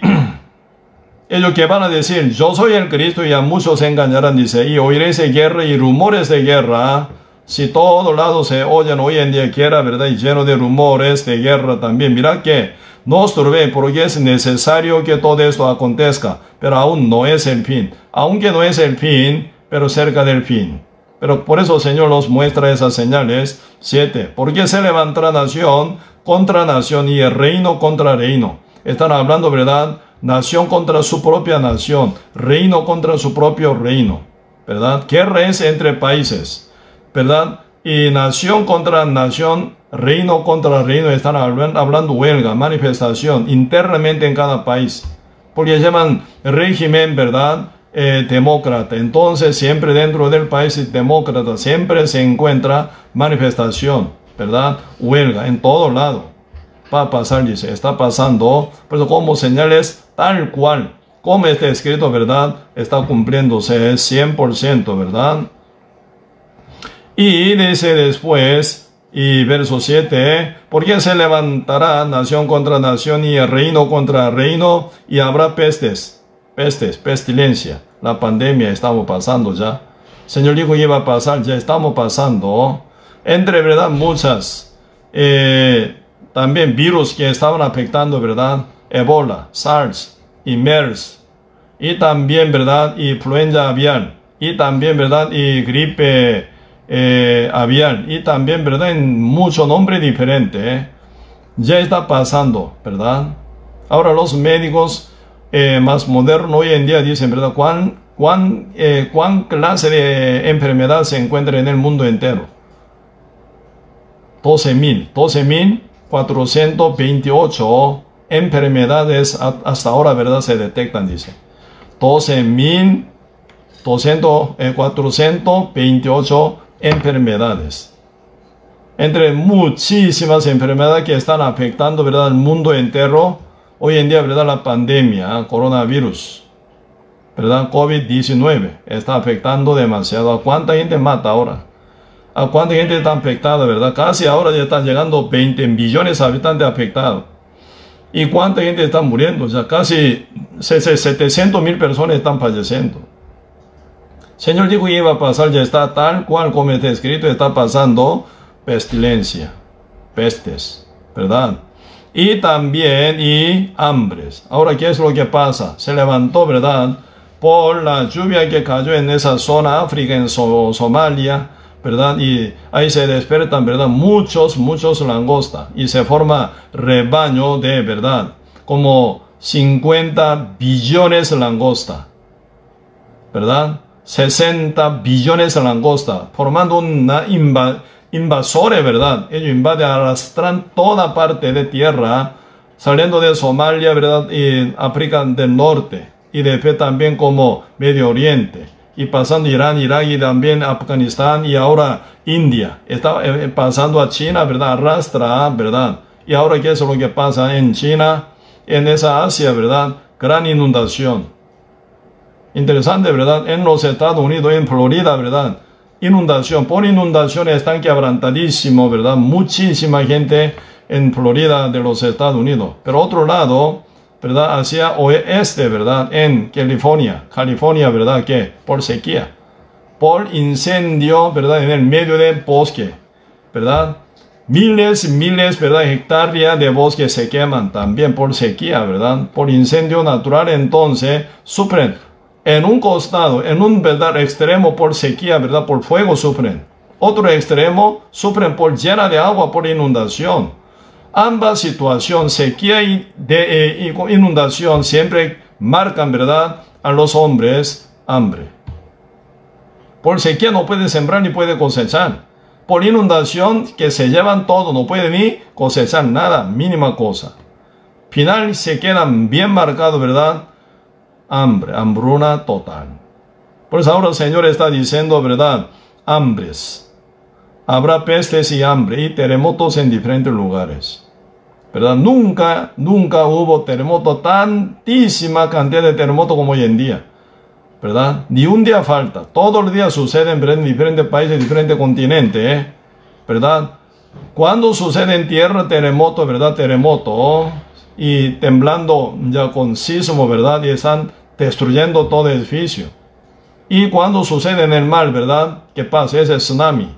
ellos que van a decir, yo soy el Cristo, y a muchos se engañarán, dice, y oiréis de guerra y rumores de guerra. Si todos lados se oyen hoy en día quiera, ¿verdad?, y lleno de rumores de guerra también. Mirad que no os turbéis, porque es necesario que todo esto acontezca, pero aún no es el fin. Aunque no es el fin, pero cerca del fin. Pero por eso el Señor nos muestra esas señales. 7. Porque se levantará nación contra nación y el reino contra reino. Están hablando, ¿verdad?, nación contra su propia nación, reino contra su propio reino, ¿verdad? Guerra es entre países, ¿verdad? Y nación contra nación, reino contra reino, están hablando huelga, manifestación internamente en cada país. Porque llaman régimen, ¿verdad?, demócrata. Entonces siempre dentro del país demócrata siempre se encuentra manifestación, ¿verdad?, huelga en todo lado. Va a pasar, dice, está pasando. Pero como señales tal cual, como está escrito, ¿verdad?, está cumpliéndose, es 100%, ¿verdad? Y dice después, y verso 7, porque se levantará nación contra nación y reino contra reino, y habrá pestilencia. La pandemia estamos pasando ya. Señor dijo que iba a pasar, ya estamos pasando. Entre, ¿verdad?, muchas, también virus que estaban afectando, ¿verdad?, Ebola, SARS y MERS, y también, ¿verdad?, influenza aviar, y también, ¿verdad?, y gripe aviar, y también, ¿verdad?, en muchos nombres diferentes, ya está pasando, ¿verdad? Ahora los médicos más modernos hoy en día dicen, ¿verdad?, cuán clase de enfermedad se encuentra en el mundo entero. 12.428 enfermedades hasta ahora, ¿verdad?, se detectan, dice. 12.428 enfermedades. Entre muchísimas enfermedades que están afectando, ¿verdad?, al mundo entero. Hoy en día, ¿verdad?, la pandemia, coronavirus, ¿verdad?, COVID-19, está afectando demasiado. ¿A cuánta gente mata ahora? ¿A cuánta gente está afectada, verdad? Casi ahora ya están llegando 20 millones de habitantes afectados. ¿Y cuánta gente está muriendo? Ya casi 700.000 personas están falleciendo. Señor dijo que iba a pasar, ya está tal cual como está escrito, está pasando pestilencia, pestes, ¿verdad? Y también hambres. Ahora, ¿qué es lo que pasa? Se levantó, ¿verdad? Por la lluvia que cayó en esa zona, África, en Somalia, ¿verdad? Y ahí se despertan, ¿verdad? Muchos langostas. Y se forma rebaño de, ¿verdad? Como 50 billones de langosta, ¿verdad? 60 billones de langosta, formando una invasores, ¿verdad? Ellos invaden, arrastran toda parte de tierra, saliendo de Somalia, ¿verdad? Y África del Norte, y después también como Medio Oriente, y pasando Irán, Irak, y también Afganistán, y ahora India. Está pasando a China, ¿verdad? Arrastra, ¿verdad? Y ahora, ¿qué es lo que pasa en China? En esa Asia, ¿verdad? Gran inundación. Interesante, ¿verdad? En los Estados Unidos, en Florida, ¿verdad? Inundación. Por inundación están quebrantadísimos, ¿verdad? Muchísima gente en Florida de los Estados Unidos. Pero otro lado, ¿verdad? Hacia oeste, ¿verdad? En California, ¿verdad? ¿Qué? Por sequía. Por incendio, ¿verdad? En el medio del bosque, ¿verdad? Miles, ¿verdad? Hectáreas de bosque se queman también por sequía, ¿verdad? Por incendio natural, entonces, sufren. En un costado, en un, ¿verdad? Extremo por sequía, ¿verdad? Por fuego sufren. Otro extremo sufren por llena de agua, por inundación. Ambas situaciones, sequía y inundación, siempre marcan, ¿verdad? A los hombres hambre. Por sequía no puede sembrar ni puede cosechar. Por inundación, que se llevan todo, no puede ni cosechar nada, mínima cosa. Final se quedan bien marcados, ¿verdad? Hambre, hambruna total. Por eso ahora el Señor está diciendo, ¿verdad? Hambres. Habrá pestes y hambre y terremotos en diferentes lugares, ¿verdad? Nunca hubo terremoto, tantísima cantidad de terremotos como hoy en día, ¿verdad? Ni un día falta. Todos los días suceden, ¿verdad? En diferentes países, diferentes continentes, ¿verdad? Cuando sucede en tierra terremoto, ¿verdad? Terremoto, y temblando ya con sismo, ¿verdad? Y están destruyendo todo edificio. Y cuando sucede en el mar, ¿verdad? ¿Qué pasa? Es el tsunami,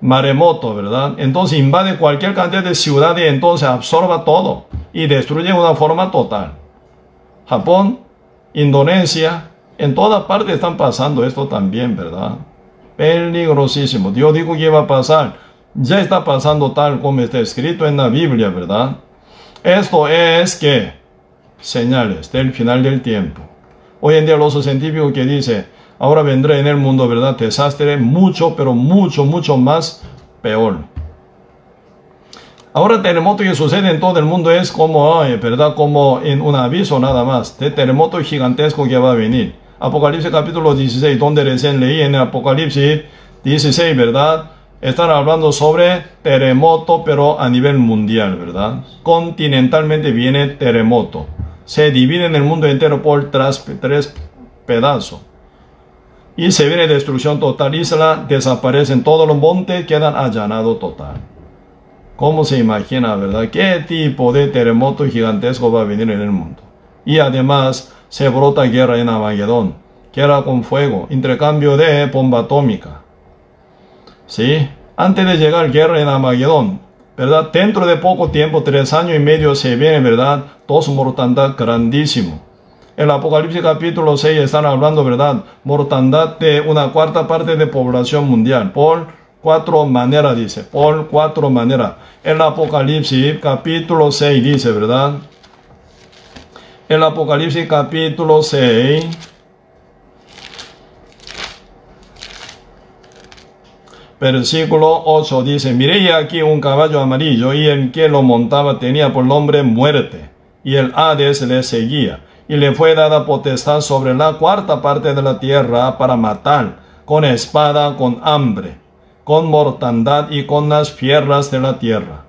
maremoto, ¿verdad? Entonces invade cualquier cantidad de ciudad y entonces absorba todo y destruye de una forma total. Japón, Indonesia, en toda parte están pasando esto también, ¿verdad? Peligrosísimo. Dios dijo que iba a pasar. Ya está pasando tal como está escrito en la Biblia, ¿verdad? Esto es que señales del final del tiempo. Hoy en día los científicos que dicen, ahora vendrá en el mundo, ¿verdad? Desastre mucho, pero mucho más peor. Ahora el terremoto que sucede en todo el mundo es como, ¿verdad? Como en un aviso nada más, de terremoto gigantesco que va a venir. Apocalipsis capítulo 16, donde recién leí en Apocalipsis 16, ¿verdad? Están hablando sobre terremoto, pero a nivel mundial, ¿verdad? Continentalmente viene terremoto. Se divide en el mundo entero por tres pedazos. Y se viene destrucción total. Isla desaparecen todos los montes, quedan allanados total. ¿Cómo se imagina, verdad? ¿Qué tipo de terremoto gigantesco va a venir en el mundo? Y además se brota guerra en Armagedón. Guerra con fuego, intercambio de bomba atómica. ¿Sí? Antes de llegar guerra en Armagedón, ¿verdad? Dentro de poco tiempo, 3 años y medio, se viene, ¿verdad? Dos mortandad grandísimo. En el Apocalipsis capítulo 6 están hablando, ¿verdad? Mortandad de una cuarta parte de población mundial. Por 4 maneras, dice. Por 4 maneras. En el Apocalipsis capítulo 6 dice, ¿verdad? En el Apocalipsis capítulo 6... Versículo 8 dice, miré aquí un caballo amarillo y el que lo montaba tenía por nombre muerte y el Hades le seguía y le fue dada potestad sobre la cuarta parte de la tierra para matar con espada, con hambre, con mortandad y con las fieras de la tierra.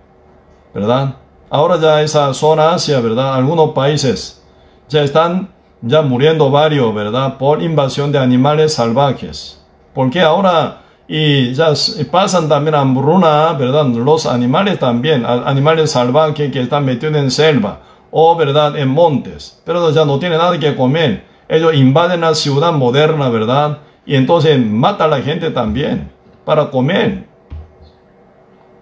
¿Verdad? Ahora ya esa zona Asia, ¿verdad? Algunos países ya están muriendo varios, ¿verdad? Por invasión de animales salvajes. Porque ahora y ya pasan también hambruna, ¿verdad? Los animales también, animales salvajes que están metidos en selva o, ¿verdad?, en montes, pero ya no tienen nada que comer. Ellos invaden la ciudad moderna, ¿verdad? Y entonces matan a la gente también para comer,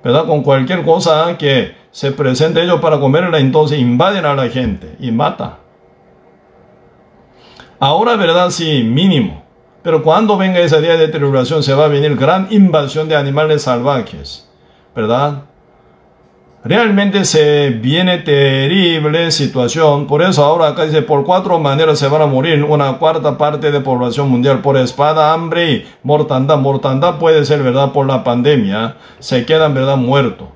¿verdad? Con cualquier cosa que se presente ellos para comerla, entonces invaden a la gente y matan. Ahora, ¿verdad? Sí, mínimo. Pero cuando venga ese día de tribulación, se va a venir gran invasión de animales salvajes, ¿verdad? Realmente se viene terrible situación. Por eso ahora acá dice, por 4 maneras se van a morir una cuarta parte de población mundial. Por espada, hambre y mortandad. Mortandad puede ser, ¿verdad?, por la pandemia. Se quedan, ¿verdad?, muertos.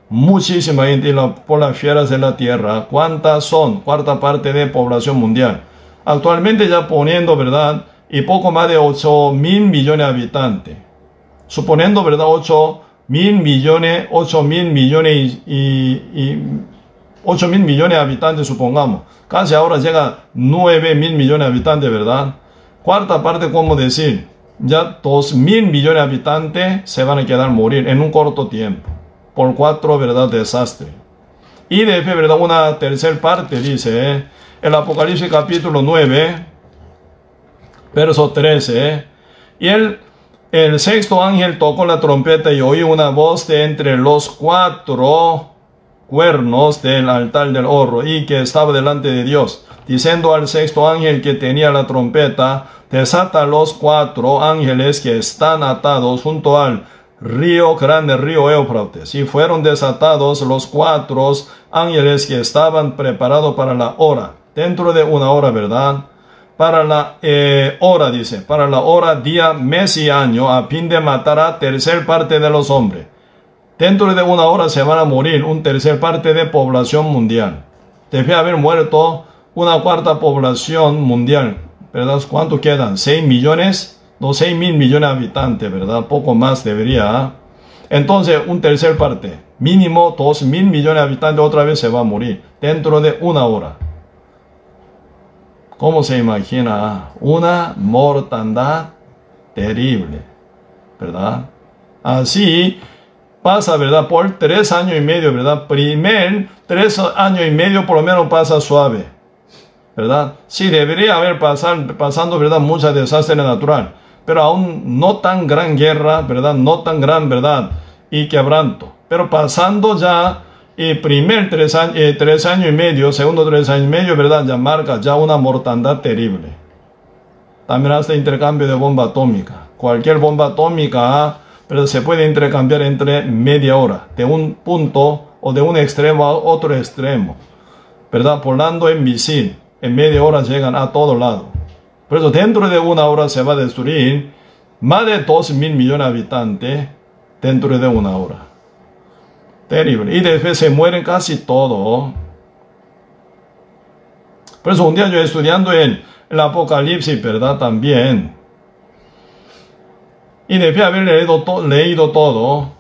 Muchísima gente por las fieras de la tierra. ¿Cuántas son? Cuarta parte de población mundial. Actualmente ya poniendo, ¿verdad?, y poco más de 8.000 millones de habitantes. Suponiendo, ¿verdad?, 8.000 millones de habitantes, supongamos. Casi ahora llega 9.000 millones de habitantes, ¿verdad? Cuarta parte, ¿cómo decir? Ya 2.000 millones de habitantes se van a quedar morir en un corto tiempo. Por 4, ¿verdad?, desastre. Y de fe, ¿verdad?, una tercera parte, dice, el Apocalipsis capítulo 9, verso 13, y el sexto ángel tocó la trompeta y oí una voz de entre los 4 cuernos del altar del oro y que estaba delante de Dios, diciendo al sexto ángel que tenía la trompeta, desata los 4 ángeles que están atados junto al río grande, río Éufrates, y fueron desatados los 4 ángeles que estaban preparados para la hora, dentro de una hora, ¿verdad? Para la hora, dice, para la hora, día, mes y año, a fin de matar a tercer parte de los hombres. Dentro de una hora se van a morir un tercer parte de población mundial. Debe haber muerto una cuarta población mundial, ¿verdad? ¿Cuánto quedan? 6 millones, no, 6.000 millones de habitantes, ¿verdad? Poco más debería. Entonces, un tercer parte, mínimo 2.000 millones de habitantes otra vez se va a morir dentro de una hora. ¿Cómo se imagina? Una mortandad terrible, ¿verdad? Así pasa, ¿verdad?, por 3 años y medio, ¿verdad? Primer 3 años y medio por lo menos pasa suave, ¿verdad? Sí, debería haber pasando, ¿verdad?, muchas desastres naturales, pero aún no tan gran guerra, ¿verdad? No tan gran, ¿verdad?, y quebranto, pero pasando ya primer 3 años y medio, segundo 3 años y medio, ¿verdad?, ya marca ya una mortandad terrible. También hasta intercambio de bomba atómica. Cualquier bomba atómica, pero se puede intercambiar entre media hora, de un punto o de un extremo a otro extremo, ¿verdad? Volando en misil, en media hora llegan a todo lado. Por eso dentro de una hora se va a destruir más de 2.000 millones de habitantes dentro de una hora. Terrible. Y después se mueren casi todos. Por eso un día yo estudiando el Apocalipsis, ¿verdad?, también. Y después de haber leído todo,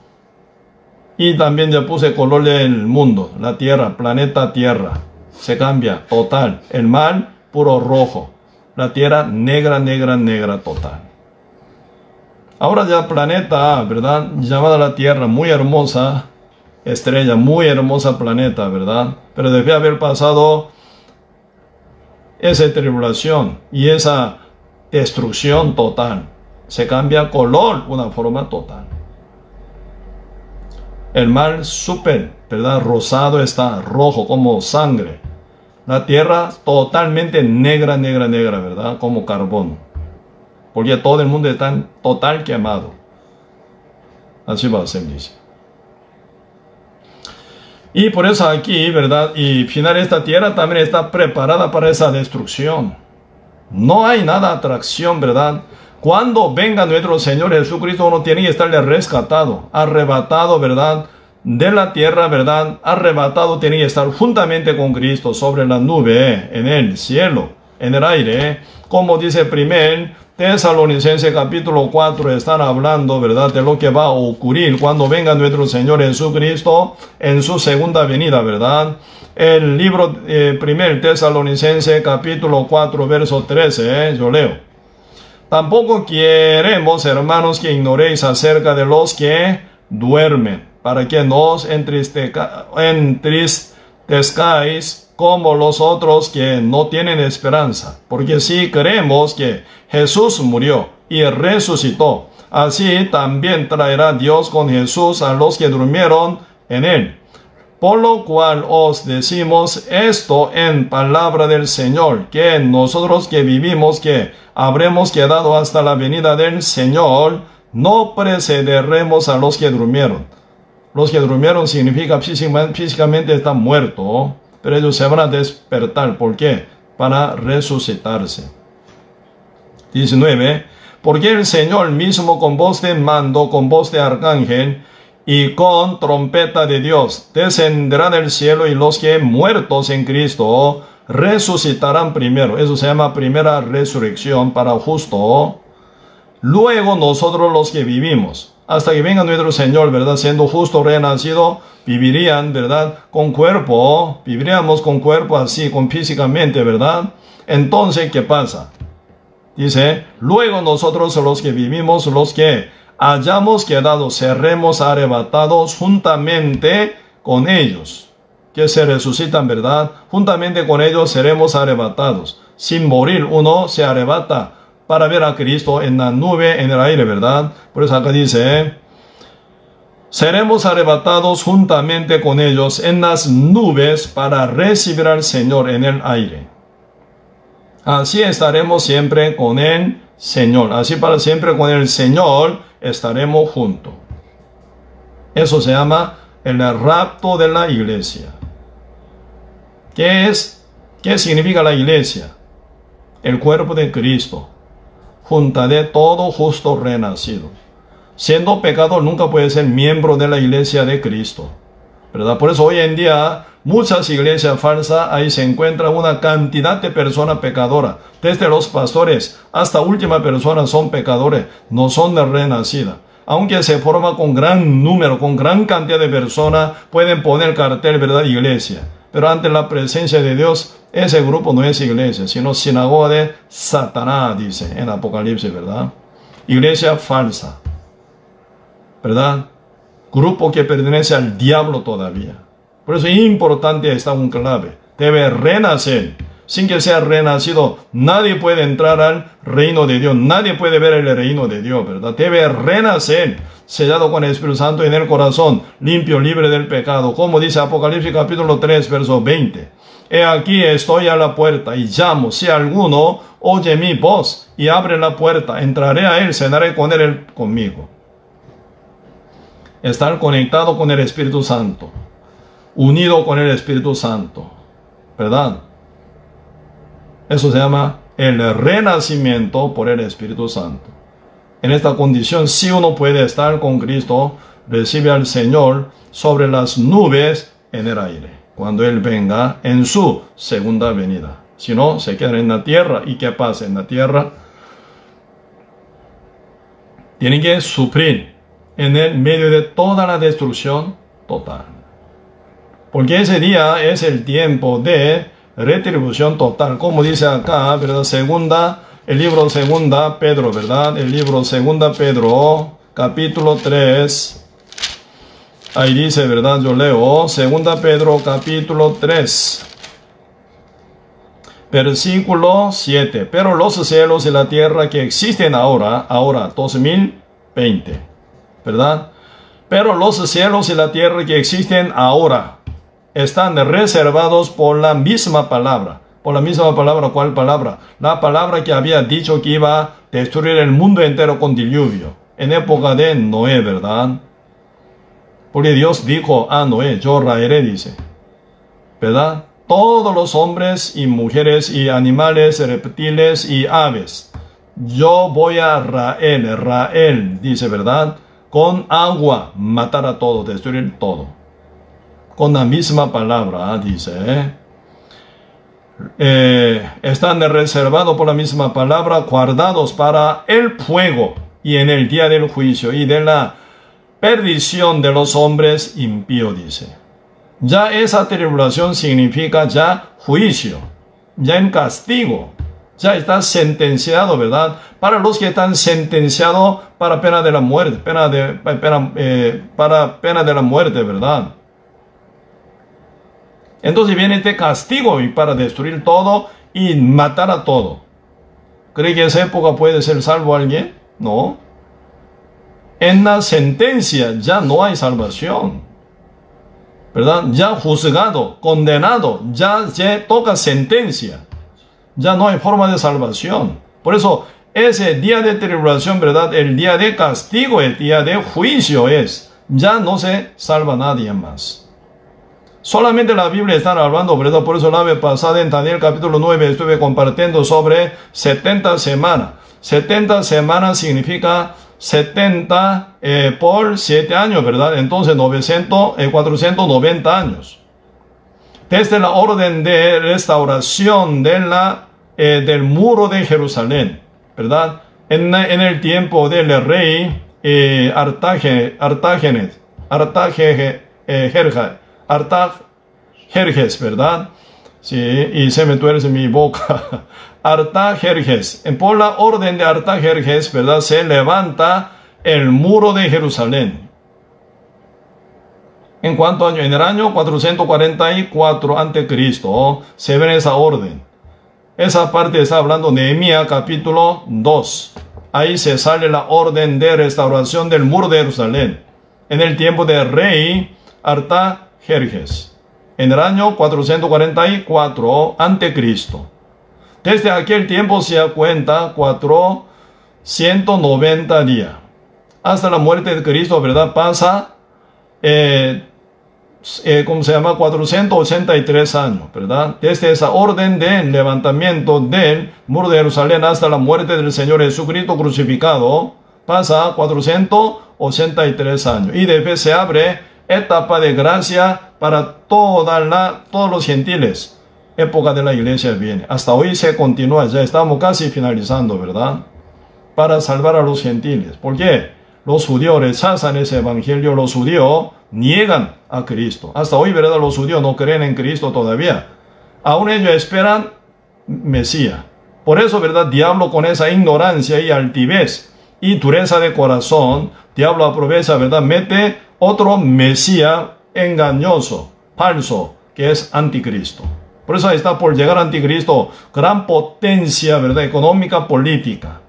y también ya puse color del mundo, la Tierra, planeta Tierra. Se cambia total. El mar puro rojo. La Tierra negra, negra, negra total. Ahora ya planeta, ¿verdad?, llamada la Tierra, muy hermosa. Estrella, muy hermosa planeta, ¿verdad? Pero debe haber pasado esa tribulación y esa destrucción total. Se cambia color, una forma total. El mar súper, ¿verdad?, rosado está, rojo como sangre. La tierra totalmente negra, negra, negra, ¿verdad?, como carbón. Porque todo el mundo está en total quemado. Así va a ser, dice. Y por eso aquí, ¿verdad?, y final esta tierra también está preparada para esa destrucción. No hay nada de atracción, ¿verdad? Cuando venga nuestro Señor Jesucristo, uno tiene que estarle rescatado, arrebatado, ¿verdad?, de la tierra, ¿verdad? Arrebatado, tiene que estar juntamente con Cristo sobre la nube, en el cielo, en el aire. Como dice 1 Tesalonicenses capítulo 4, están hablando, ¿verdad?, de lo que va a ocurrir cuando venga nuestro Señor Jesucristo en su segunda venida, ¿verdad? El libro 1 Tesalonicenses capítulo 4, verso 13, yo leo. Tampoco queremos, hermanos, que ignoréis acerca de los que duermen, para que no os entristezcáis como los otros que no tienen esperanza. Porque si creemos que Jesús murió y resucitó, así también traerá Dios con Jesús a los que durmieron en él. Por lo cual os decimos esto en palabra del Señor, que nosotros que vivimos, que habremos quedado hasta la venida del Señor, no precederemos a los que durmieron. Los que durmieron significa físicamente están muertos, pero ellos se van a despertar. ¿Por qué? Para resucitarse. 19. Porque el Señor mismo con voz de mando, con voz de arcángel y con trompeta de Dios descenderá del cielo, y los que muertos en Cristo resucitarán primero. Eso se llama primera resurrección para justo. Luego nosotros los que vivimos, hasta que venga nuestro Señor, ¿verdad? Siendo justo renacido, vivirían, ¿verdad? Con cuerpo, viviríamos con cuerpo así, con físicamente, ¿verdad? Entonces, ¿qué pasa? Dice, luego nosotros los que vivimos, los que hayamos quedado, seremos arrebatados juntamente con ellos. Que se resucitan, ¿verdad? Juntamente con ellos seremos arrebatados. Sin morir uno se arrebata para ver a Cristo en la nube, en el aire, ¿verdad? Por eso acá dice, seremos arrebatados juntamente con ellos en las nubes para recibir al Señor en el aire. Así estaremos siempre con el Señor. Así para siempre con el Señor estaremos juntos. Eso se llama el rapto de la iglesia. ¿Qué es? ¿Qué significa la iglesia? El cuerpo de Cristo, junta de todo justo renacido. Siendo pecador nunca puede ser miembro de la iglesia de Cristo, ¿verdad? Por eso hoy en día muchas iglesias falsas, ahí se encuentra una cantidad de personas pecadoras. Desde los pastores hasta última persona son pecadores, no son de renacida. Aunque se forma con gran número, con gran cantidad de personas, pueden poner cartel, ¿verdad? Iglesia. Pero ante la presencia de Dios, ese grupo no es iglesia, sino sinagoga de Satanás, dice en Apocalipsis, ¿verdad? Iglesia falsa, ¿verdad? Grupo que pertenece al diablo todavía. Por eso es importante, está un clave. Debe renacer. Sin que sea renacido, nadie puede entrar al reino de Dios. Nadie puede ver el reino de Dios, ¿verdad? Debe renacer, sellado con el Espíritu Santo en el corazón, limpio, libre del pecado. Como dice Apocalipsis capítulo 3, verso 20. He aquí estoy a la puerta y llamo. Si alguno oye mi voz y abre la puerta, entraré a él, cenaré con él conmigo. Estar conectado con el Espíritu Santo, unido con el Espíritu Santo, ¿verdad? Eso se llama el renacimiento por el Espíritu Santo. En esta condición, si uno puede estar con Cristo, recibe al Señor sobre las nubes en el aire, cuando Él venga en su segunda venida. Si no, se quedan en la tierra. ¿Y qué pasa en la tierra? Tienen que sufrir en el medio de toda la destrucción total. Porque ese día es el tiempo de retribución total, como dice acá, ¿verdad? El libro segunda Pedro, ¿verdad? El libro segunda Pedro, capítulo 3. Ahí dice, ¿verdad? Yo leo, segunda Pedro, capítulo 3. Versículo 7. Pero los cielos y la tierra que existen ahora, 2020, ¿verdad? Pero los cielos y la tierra que existen ahora están reservados por la misma palabra. Por la misma palabra, ¿cuál palabra? La palabra que había dicho que iba a destruir el mundo entero con diluvio. En época de Noé, ¿verdad? Porque Dios dijo a Noé, yo raeré, dice. ¿Verdad? Todos los hombres y mujeres y animales, reptiles y aves. Yo voy a raer, dice, ¿verdad? Con agua, matar a todos, destruir todo. Con la misma palabra, dice, están reservados por la misma palabra, guardados para el fuego y en el día del juicio y de la perdición de los hombres impíos, dice. Ya esa tribulación significa ya juicio, ya en castigo, Ya está sentenciado, ¿verdad? Para los que están sentenciados para pena de la muerte, para pena de la muerte, ¿verdad? Entonces viene este castigo y para destruir todo y matar a todo. ¿Cree que en esa época puede ser salvo alguien? No. En la sentencia ya no hay salvación, ¿verdad? Ya juzgado, condenado, ya toca sentencia. Ya no hay forma de salvación. Por eso, ese día de tribulación, ¿verdad? El día de castigo, el día de juicio es. Ya no se salva nadie más. Solamente la Biblia está hablando, ¿verdad? Por eso la vez pasada en Daniel capítulo 9 estuve compartiendo sobre 70 semanas. 70 semanas significa 70 por 7 años, ¿verdad? Entonces 490 años. Desde la orden de restauración del muro de Jerusalén, ¿verdad? En el tiempo del rey Artajerjes, ¿verdad? Sí, y se me tuerce mi boca. Artajerjes. Por la orden de Artajerjes, ¿verdad? Se levanta el muro de Jerusalén. ¿En cuánto año? En el año 444 a.C. se ve esa orden. Esa parte está hablando de Nehemías capítulo 2. Ahí se sale la orden de restauración del muro de Jerusalén. En el tiempo del rey Artajerjes. En el año 444 a.C. Desde aquel tiempo se da cuenta 490 días. Hasta la muerte de Cristo, ¿verdad? Pasa... ¿cómo se llama? 483 años, ¿verdad? Desde esa orden de levantamiento del muro de Jerusalén hasta la muerte del Señor Jesucristo crucificado, pasa 483 años. Y después se abre etapa de gracia para todos los gentiles. Época de la iglesia viene. Hasta hoy se continúa, ya estamos casi finalizando, ¿verdad? Para salvar a los gentiles. ¿Por qué? Los judíos rechazan ese evangelio, los judíos niegan a Cristo. Hasta hoy, ¿verdad? Los judíos no creen en Cristo todavía. Aún ellos esperan Mesías. Por eso, ¿verdad? Diablo con esa ignorancia y altivez y dureza de corazón, diablo aprovecha, ¿verdad? Mete otro Mesías engañoso, falso, que es anticristo. Por eso está por llegar anticristo, gran potencia, ¿verdad? Económica, política.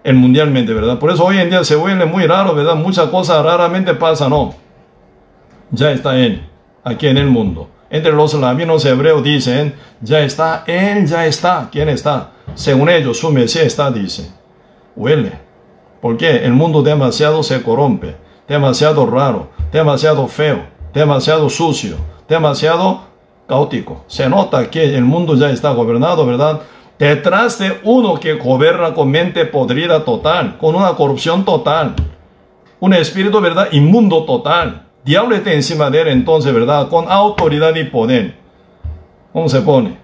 Mundialmente, ¿verdad? Por eso hoy en día se vuelve muy raro, ¿verdad? Muchas cosas raramente pasan, ¿no? Ya está Él, aquí en el mundo. Entre los rabinos hebreos dicen, ya está, Él ya está. ¿Quién está? Según ellos, su Mesías está, dice. Huele. ¿Por qué? El mundo demasiado se corrompe, demasiado raro, demasiado feo, demasiado sucio, demasiado caótico. Se nota que el mundo ya está gobernado, ¿verdad? Detrás de uno que gobierna con mente podrida total, con una corrupción total, un espíritu, ¿verdad? Inmundo total. Diablo está encima de él entonces, ¿verdad? Con autoridad y poder. ¿Cómo se pone?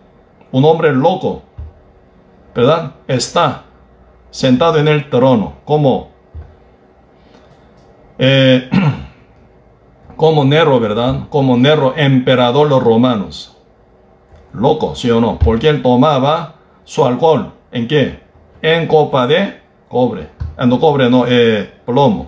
Un hombre loco, ¿verdad? Está sentado en el trono, como Nero, ¿verdad? Como Nero, emperador de los romanos. Loco, ¿sí o no? Porque él tomaba su alcohol, ¿en qué? En copa de cobre. No cobre, no, plomo.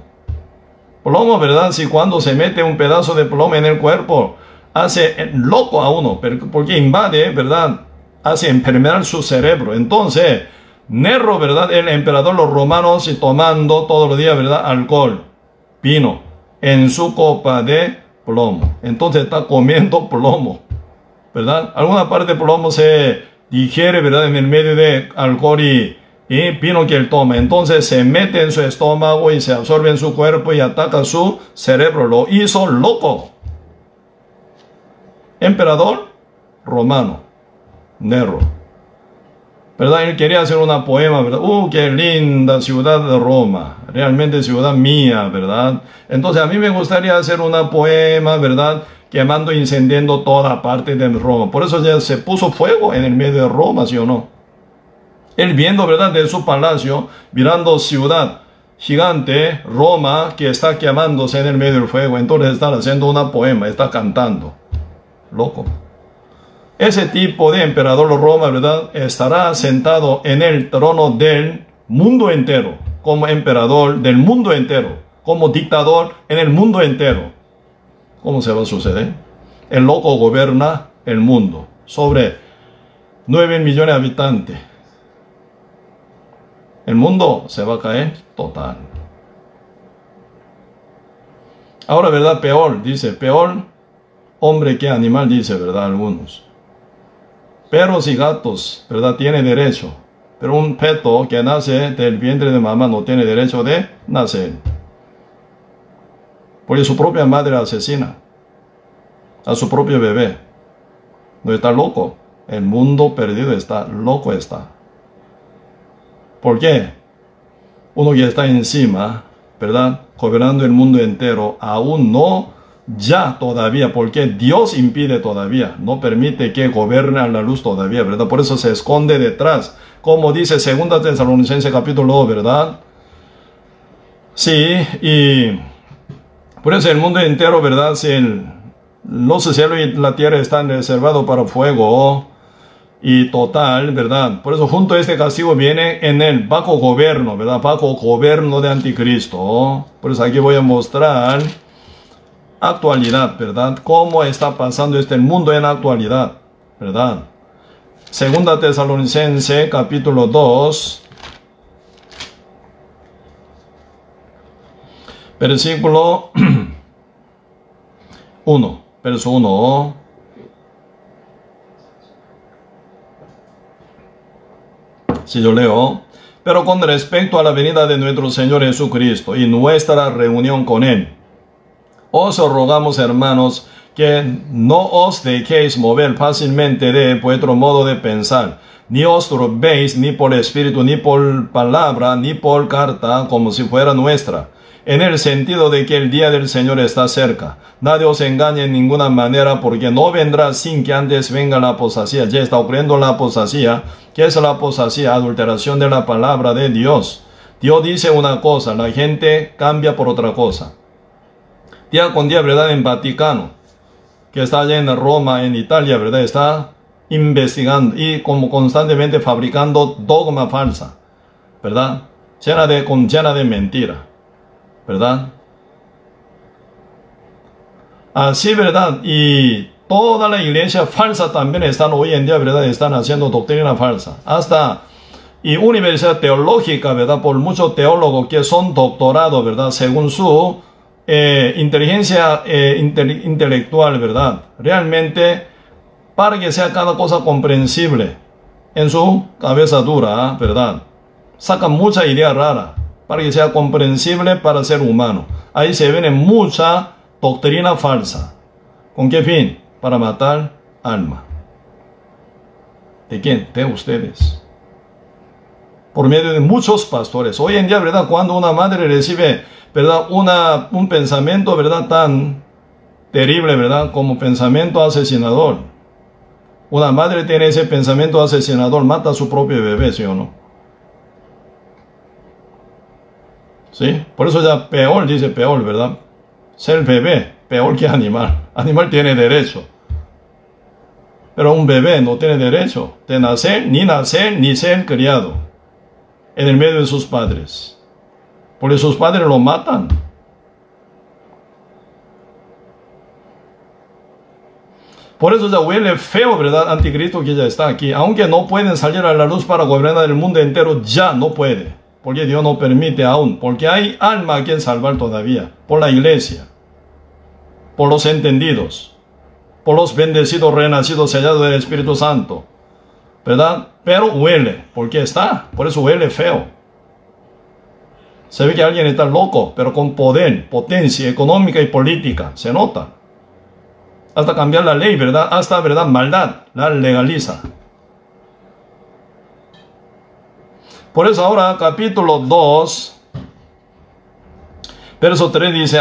Plomo, ¿verdad? Si cuando se mete un pedazo de plomo en el cuerpo, hace loco a uno, porque invade, ¿verdad? Hace enfermar su cerebro. Entonces, Nero, ¿verdad? El emperador de los romanos, y tomando todos los días, ¿verdad? Alcohol, vino, en su copa de plomo. Entonces está comiendo plomo, ¿verdad? Alguna parte de plomo se digiere, ¿verdad? En el medio de alcohol y vino que él toma. Entonces se mete en su estómago y se absorbe en su cuerpo y ataca su cerebro. Lo hizo loco. Emperador romano, Nero, ¿verdad? Él quería hacer una poema, ¿verdad? Qué linda ciudad de Roma. Realmente ciudad mía, ¿verdad? Entonces a mí me gustaría hacer una poema, ¿verdad? Quemando, incendiando toda parte de Roma. Por eso ya se puso fuego en el medio de Roma, ¿sí o no? Él viendo, ¿verdad? De su palacio, mirando ciudad gigante, Roma, que está quemándose en el medio del fuego. Entonces está haciendo una poema, está cantando. Loco. ese tipo de emperador de Roma, ¿verdad?, estará sentado en el trono del mundo entero, como emperador del mundo entero, como dictador en el mundo entero. ¿Cómo se va a suceder? El loco gobierna el mundo sobre 9 millones de habitantes. El mundo se va a caer total. Ahora, ¿verdad? Peor, dice, peor hombre que animal, dice, ¿verdad? Algunos. Perros y gatos, ¿verdad?, tienen derecho. Pero un feto que nace del vientre de mamá no tiene derecho de nacer. Porque su propia madre asesina a su propio bebé. ¿No está loco? El mundo perdido está, loco está. ¿Por qué? Uno que está encima, ¿verdad?, gobernando el mundo entero, aún no, ya todavía, porque Dios impide todavía, no permite que gobierne a la luz todavía, ¿verdad? Por eso se esconde detrás, como dice 2 Tesalonicenses capítulo 2, ¿verdad? Sí, y por eso el mundo entero, ¿verdad?, si los cielos y la tierra están reservados para fuego y total, ¿verdad? Por eso junto a este castigo viene en el bajo gobierno, ¿verdad? Bajo gobierno de anticristo. Por eso aquí voy a mostrar actualidad, ¿verdad? Cómo está pasando el mundo en actualidad, ¿verdad? 2 Tesalonicenses capítulo 2, versículo 1, verso 1. Si yo leo, pero con respecto a la venida de nuestro Señor Jesucristo y nuestra reunión con Él, os rogamos, hermanos, que no os dejéis mover fácilmente de vuestro modo de pensar, ni os turbéis ni por espíritu, ni por palabra, ni por carta, como si fuera nuestra, en el sentido de que el día del Señor está cerca. Nadie os engañe en ninguna manera, porque no vendrá sin que antes venga la apostasía. Ya está ocurriendo la apostasía. ¿Qué es la apostasía? Adulteración de la palabra de Dios. Dios dice una cosa, la gente cambia por otra cosa. Día con día, ¿verdad?, en Vaticano, que está allá en Roma, en Italia, ¿verdad?, está investigando y como constantemente fabricando dogma falsa, ¿verdad?, llena de mentira, ¿verdad? Así, ¿verdad? Y toda la iglesia falsa también están hoy en día, ¿verdad?, están haciendo doctrina falsa. Hasta y universidad teológica, ¿verdad?, por muchos teólogos que son doctorados, ¿verdad?, según su inteligencia intelectual, ¿verdad?, realmente para que sea cada cosa comprensible en su cabeza dura, ¿verdad?, sacan mucha idea rara para que sea comprensible para el ser humano. Ahí se viene mucha doctrina falsa. ¿Con qué fin? Para matar alma. ¿De quién? De ustedes. Por medio de muchos pastores. Hoy en día, ¿verdad?, cuando una madre recibe, ¿verdad?, un pensamiento, ¿verdad?, tan terrible, ¿verdad?, como pensamiento asesinador. Una madre tiene ese pensamiento asesinador, mata a su propio bebé, ¿sí o no? ¿Sí? Por eso ya peor, dice peor, ¿verdad? Ser bebé, peor que animal. Animal tiene derecho. Pero un bebé no tiene derecho de nacer, ni ser criado en el medio de sus padres. Porque sus padres lo matan. Por eso ya huele feo, ¿verdad?, anticristo que ya está aquí. Aunque no pueden salir a la luz para gobernar el mundo entero, ya no puede. Porque Dios no permite aún. Porque hay alma a quien salvar todavía. Por la iglesia. Por los entendidos. Por los bendecidos, renacidos, sellados del Espíritu Santo. ¿Verdad? Pero huele. Porque está. Por eso huele feo. Se ve que alguien está loco, pero con poder, potencia económica y política. Se nota. Hasta cambiar la ley, ¿verdad? Hasta, ¿verdad?, maldad. La legaliza. Por eso ahora, capítulo 2, verso 3 dice,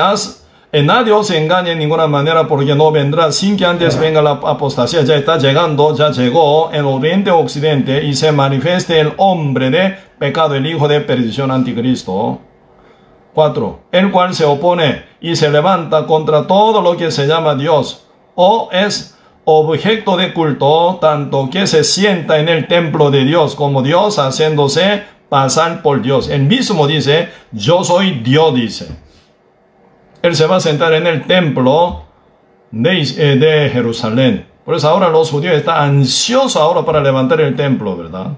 nadie os engañe en ninguna manera, porque no vendrá sin que antes venga la apostasía. Ya está llegando, ya llegó en oriente o occidente, y se manifieste el hombre de pecado, el hijo de perdición, anticristo. 4. El cual se opone y se levanta contra todo lo que se llama Dios, o es objeto de culto, tanto que se sienta en el templo de Dios como Dios, haciéndose pasar por Dios. Él mismo dice, yo soy Dios, dice. Él se va a sentar en el templo de Jerusalén. Por eso ahora los judíos están ansiosos ahora para levantar el templo, ¿verdad?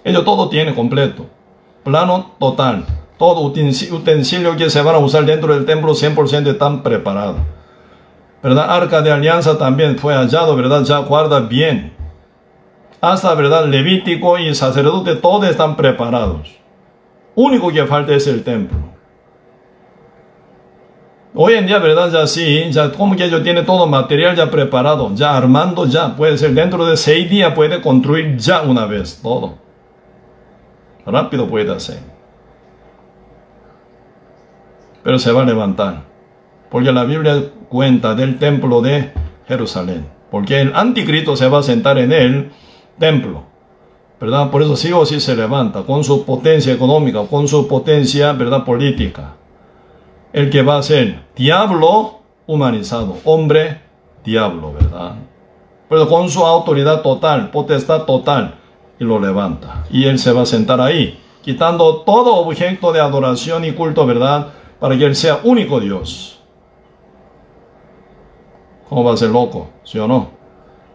Ellos todo tienen completo. Plano total. Todo utensilio que se van a usar dentro del templo 100% están preparados. ¿Verdad? Arca de alianza también fue hallado, ¿verdad? Ya guarda bien. Hasta, ¿verdad? Levítico y sacerdote, todos están preparados. Único que falta es el templo. Hoy en día, ¿verdad? Ya sí, ya como que ellos tienen todo material ya preparado, ya armando, ya puede ser dentro de 6 días puede construir ya una vez todo. Rápido puede hacer. Pero se va a levantar. Porque la Biblia cuenta del templo de Jerusalén. Porque el anticristo se va a sentar en el templo. ¿Verdad? Por eso sí o sí se levanta. Con su potencia económica, con su potencia, ¿verdad? Política. El que va a ser diablo humanizado. Hombre, diablo, ¿verdad? Pero con su autoridad total, potestad total. Y lo levanta. Y él se va a sentar ahí. Quitando todo objeto de adoración y culto, ¿verdad? Para que él sea único Dios. ¿Cómo va a ser loco? ¿Sí o no?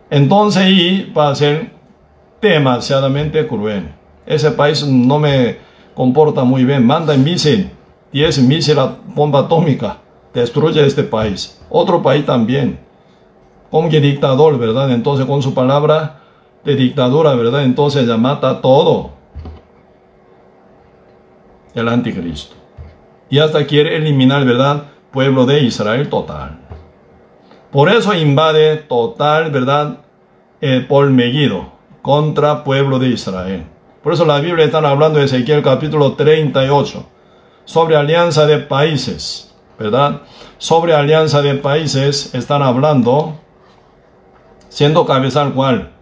Entonces ahí va a ser demasiadamente cruel. Ese país no me comporta muy bien. Manda en misil, 10 misiles a bomba atómica. Destruye este país. Otro país también. Como que dictador, ¿verdad? Entonces con su palabra de dictadura, ¿verdad? Entonces ya mata todo. El anticristo. Y hasta quiere eliminar, ¿verdad? Pueblo de Israel total. Por eso invade total, ¿verdad? Por Megiddo, contra pueblo de Israel. Por eso la Biblia está hablando de Ezequiel capítulo 38, sobre alianza de países, ¿verdad? Sobre alianza de países están hablando, siendo cabezal cual,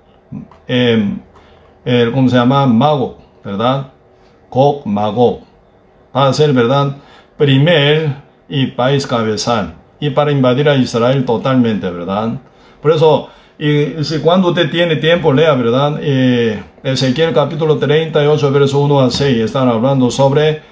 ¿cómo se llama? Magog, ¿verdad? Gog, Magog, para ser, ¿verdad? Primer y país cabezal. Y para invadir a Israel totalmente, ¿verdad? Por eso, cuando usted tiene tiempo, lea, ¿verdad? Ezequiel capítulo 38, verso 1 a 6, están hablando sobre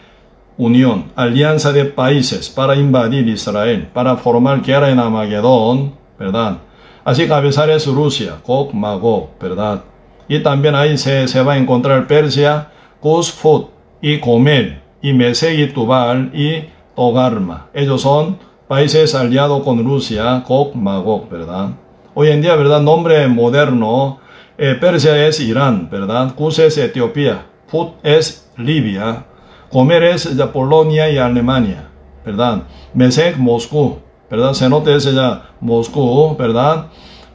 unión, alianza de países para invadir Israel, para formar guerra en Armagedón, ¿verdad? Así cabezal es Rusia, Gog, Magog, ¿verdad? Y también ahí se va a encontrar Persia, Cus, Fut, y Gomer, y Mesec, y Tubal, y Togarma. Ellos son países aliados con Rusia, Gog, Magog, ¿verdad? Hoy en día, ¿verdad? Nombre moderno, Persia es Irán, ¿verdad? Cus es Etiopía, Fut es Libia, Gomer es ya Polonia y Alemania, ¿verdad? Mesec, Moscú, ¿verdad? Cenote es ya Moscú, ¿verdad?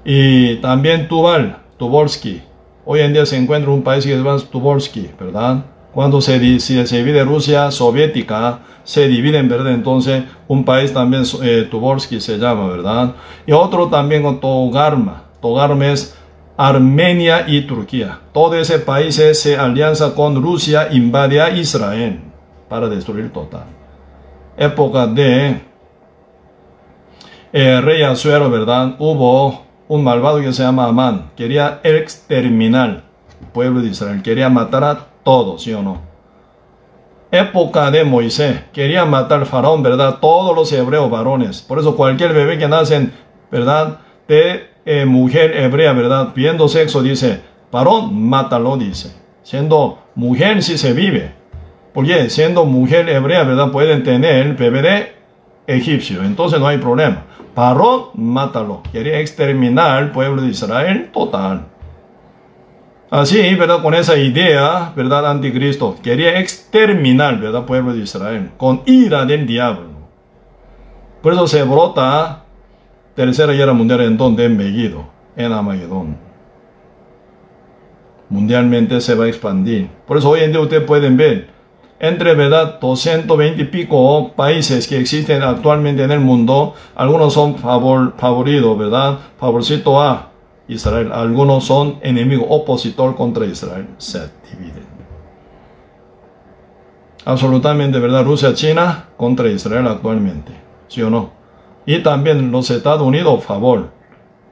Y también Tubal, Tubolsky. Hoy en día se encuentra un país que se llama Tubolsky, ¿verdad? Cuando se divide Rusia soviética, se divide en verdad, entonces un país también, Tubolsky se llama, ¿verdad? Y otro también con Togarma. Togarma es Armenia y Turquía. Todo ese país se alianza con Rusia, invade a Israel para destruir total. Época de rey Asuero, ¿verdad? Hubo un malvado que se llama Amán. Quería exterminar el pueblo de Israel. Quería matar a todos, ¿sí o no? Época de Moisés. Quería matar al faraón, ¿verdad? Todos los hebreos varones. Por eso cualquier bebé que nace, ¿verdad? De mujer hebrea, ¿verdad? Pidiendo sexo, dice, varón, mátalo, dice. Siendo mujer, si se vive. Porque siendo mujer hebrea, ¿verdad? Pueden tener bebé de egipcio. Entonces no hay problema. Varón, mátalo. Quería exterminar al pueblo de Israel total. Así, ¿verdad? Con esa idea, ¿verdad? Anticristo quería exterminar, ¿verdad? Pueblo de Israel, con ira del diablo. Por eso se brota Tercera Guerra Mundial en donde en Megiddo, en Armagedón. Mundialmente se va a expandir. Por eso hoy en día ustedes pueden ver, entre, ¿verdad? 220 y pico países que existen actualmente en el mundo, algunos son favoritos, ¿verdad? Favorcito a Israel. Algunos son enemigos, opositor contra Israel. Se dividen. Absolutamente, ¿verdad? Rusia, China contra Israel actualmente. ¿Sí o no? Y también los Estados Unidos, favor.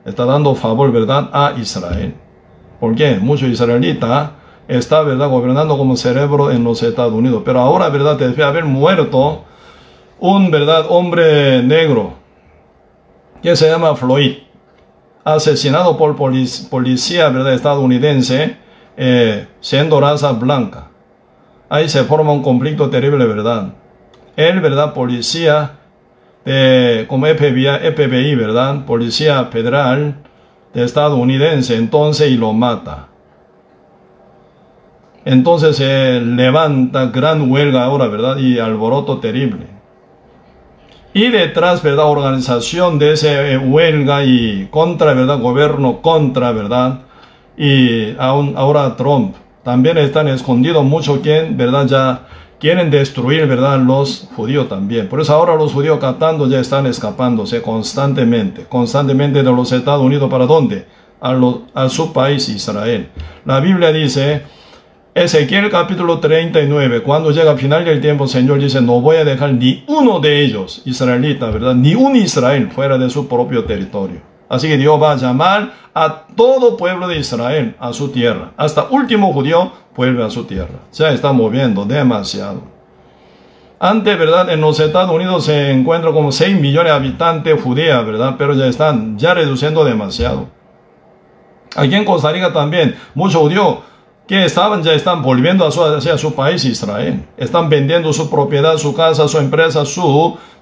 Está dando favor, ¿verdad?, a Israel. ¿Por qué? Muchos israelitas está, ¿verdad?, gobernando como cerebro en los Estados Unidos. Pero ahora, ¿verdad?, después de haber muerto un, ¿verdad?, hombre negro que se llama Floyd, asesinado por policía, ¿verdad?, estadounidense, siendo raza blanca. Ahí se forma un conflicto terrible, ¿verdad? Él, ¿verdad?, policía, como FBI, ¿verdad?, policía federal de estadounidense, entonces, y lo mata. Entonces se levanta gran huelga ahora, ¿verdad?, y alboroto terrible. Y detrás, ¿verdad?, organización de ese huelga y contra, ¿verdad?, gobierno contra, ¿verdad?, y ahora Trump. También están escondidos mucho quien, ¿verdad?, ya quieren destruir, ¿verdad?, los judíos también. Por eso ahora los judíos captando ya están escapándose constantemente de los Estados Unidos. ¿Para dónde? A su país, Israel. La Biblia dice, Ezequiel capítulo 39, cuando llega al final del tiempo, el Señor dice, no voy a dejar ni uno de ellos, israelitas, ¿verdad?, ni un Israel fuera de su propio territorio. Así que Dios va a llamar a todo pueblo de Israel a su tierra. Hasta último judío vuelve a su tierra. Se está moviendo demasiado. Antes, ¿verdad?, en los Estados Unidos se encuentran como 6 millones de habitantes judíos, ¿verdad?, pero ya están reduciendo demasiado. Aquí en Costa Rica también, muchos judíos que ya están volviendo hacia su país, Israel. Están vendiendo su propiedad, su casa, su empresa,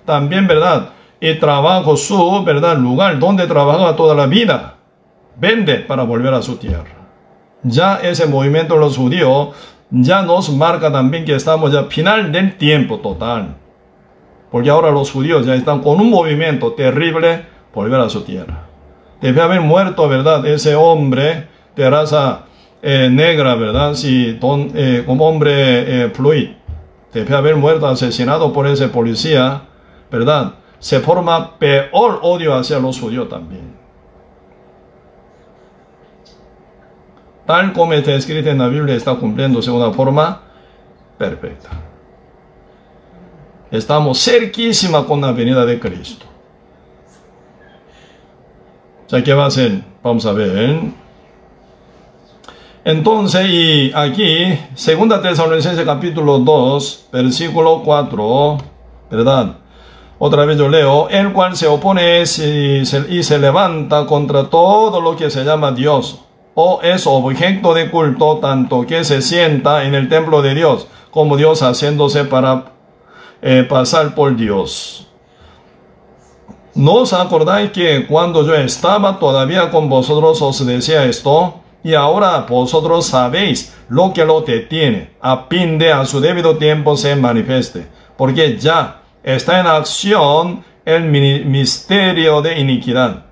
también, ¿verdad?, y trabajo, ¿verdad?, lugar donde trabajaba toda la vida. Vende para volver a su tierra. Ya ese movimiento de los judíos ya nos marca también que estamos ya final del tiempo total. Porque ahora los judíos ya están con un movimiento terrible, volver a su tierra. Debe haber muerto, ¿verdad?, ese hombre de raza negra, ¿verdad?, como hombre Floyd. Debe haber muerto asesinado por ese policía, ¿verdad? Se forma peor odio hacia los judíos también. Tal como está escrito en la Biblia, está cumpliéndose de una forma perfecta. Estamos cerquísima con la venida de Cristo. O sea, ¿qué va a hacer? Vamos a ver. Entonces, y aquí, 2 Tesalonicenses capítulo 2, versículo 4, ¿verdad? Otra vez yo leo, el cual se opone y se levanta contra todo lo que se llama Dios, o es objeto de culto, tanto que se sienta en el templo de Dios, como Dios haciéndose para pasar por Dios. ¿No os acordáis que cuando yo estaba todavía con vosotros os decía esto? Y ahora vosotros sabéis lo que lo detiene, a fin de a su debido tiempo se manifieste, porque ya está en acción el misterio de iniquidad.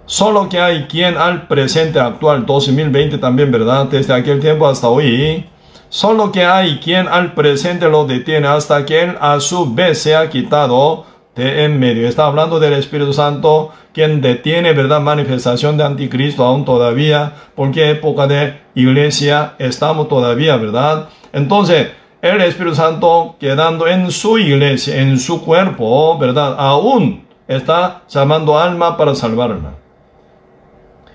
Solo que hay quien al presente actual, 2020 también, ¿verdad?, desde aquel tiempo hasta hoy, solo que hay quien al presente lo detiene hasta que él a su vez se ha quitado de en medio. Está hablando del Espíritu Santo, quien detiene, ¿verdad?, manifestación de anticristo aún todavía, porque época de iglesia estamos todavía, ¿verdad? Entonces, el Espíritu Santo quedando en su iglesia, en su cuerpo, ¿verdad?, aún está llamando alma para salvarla.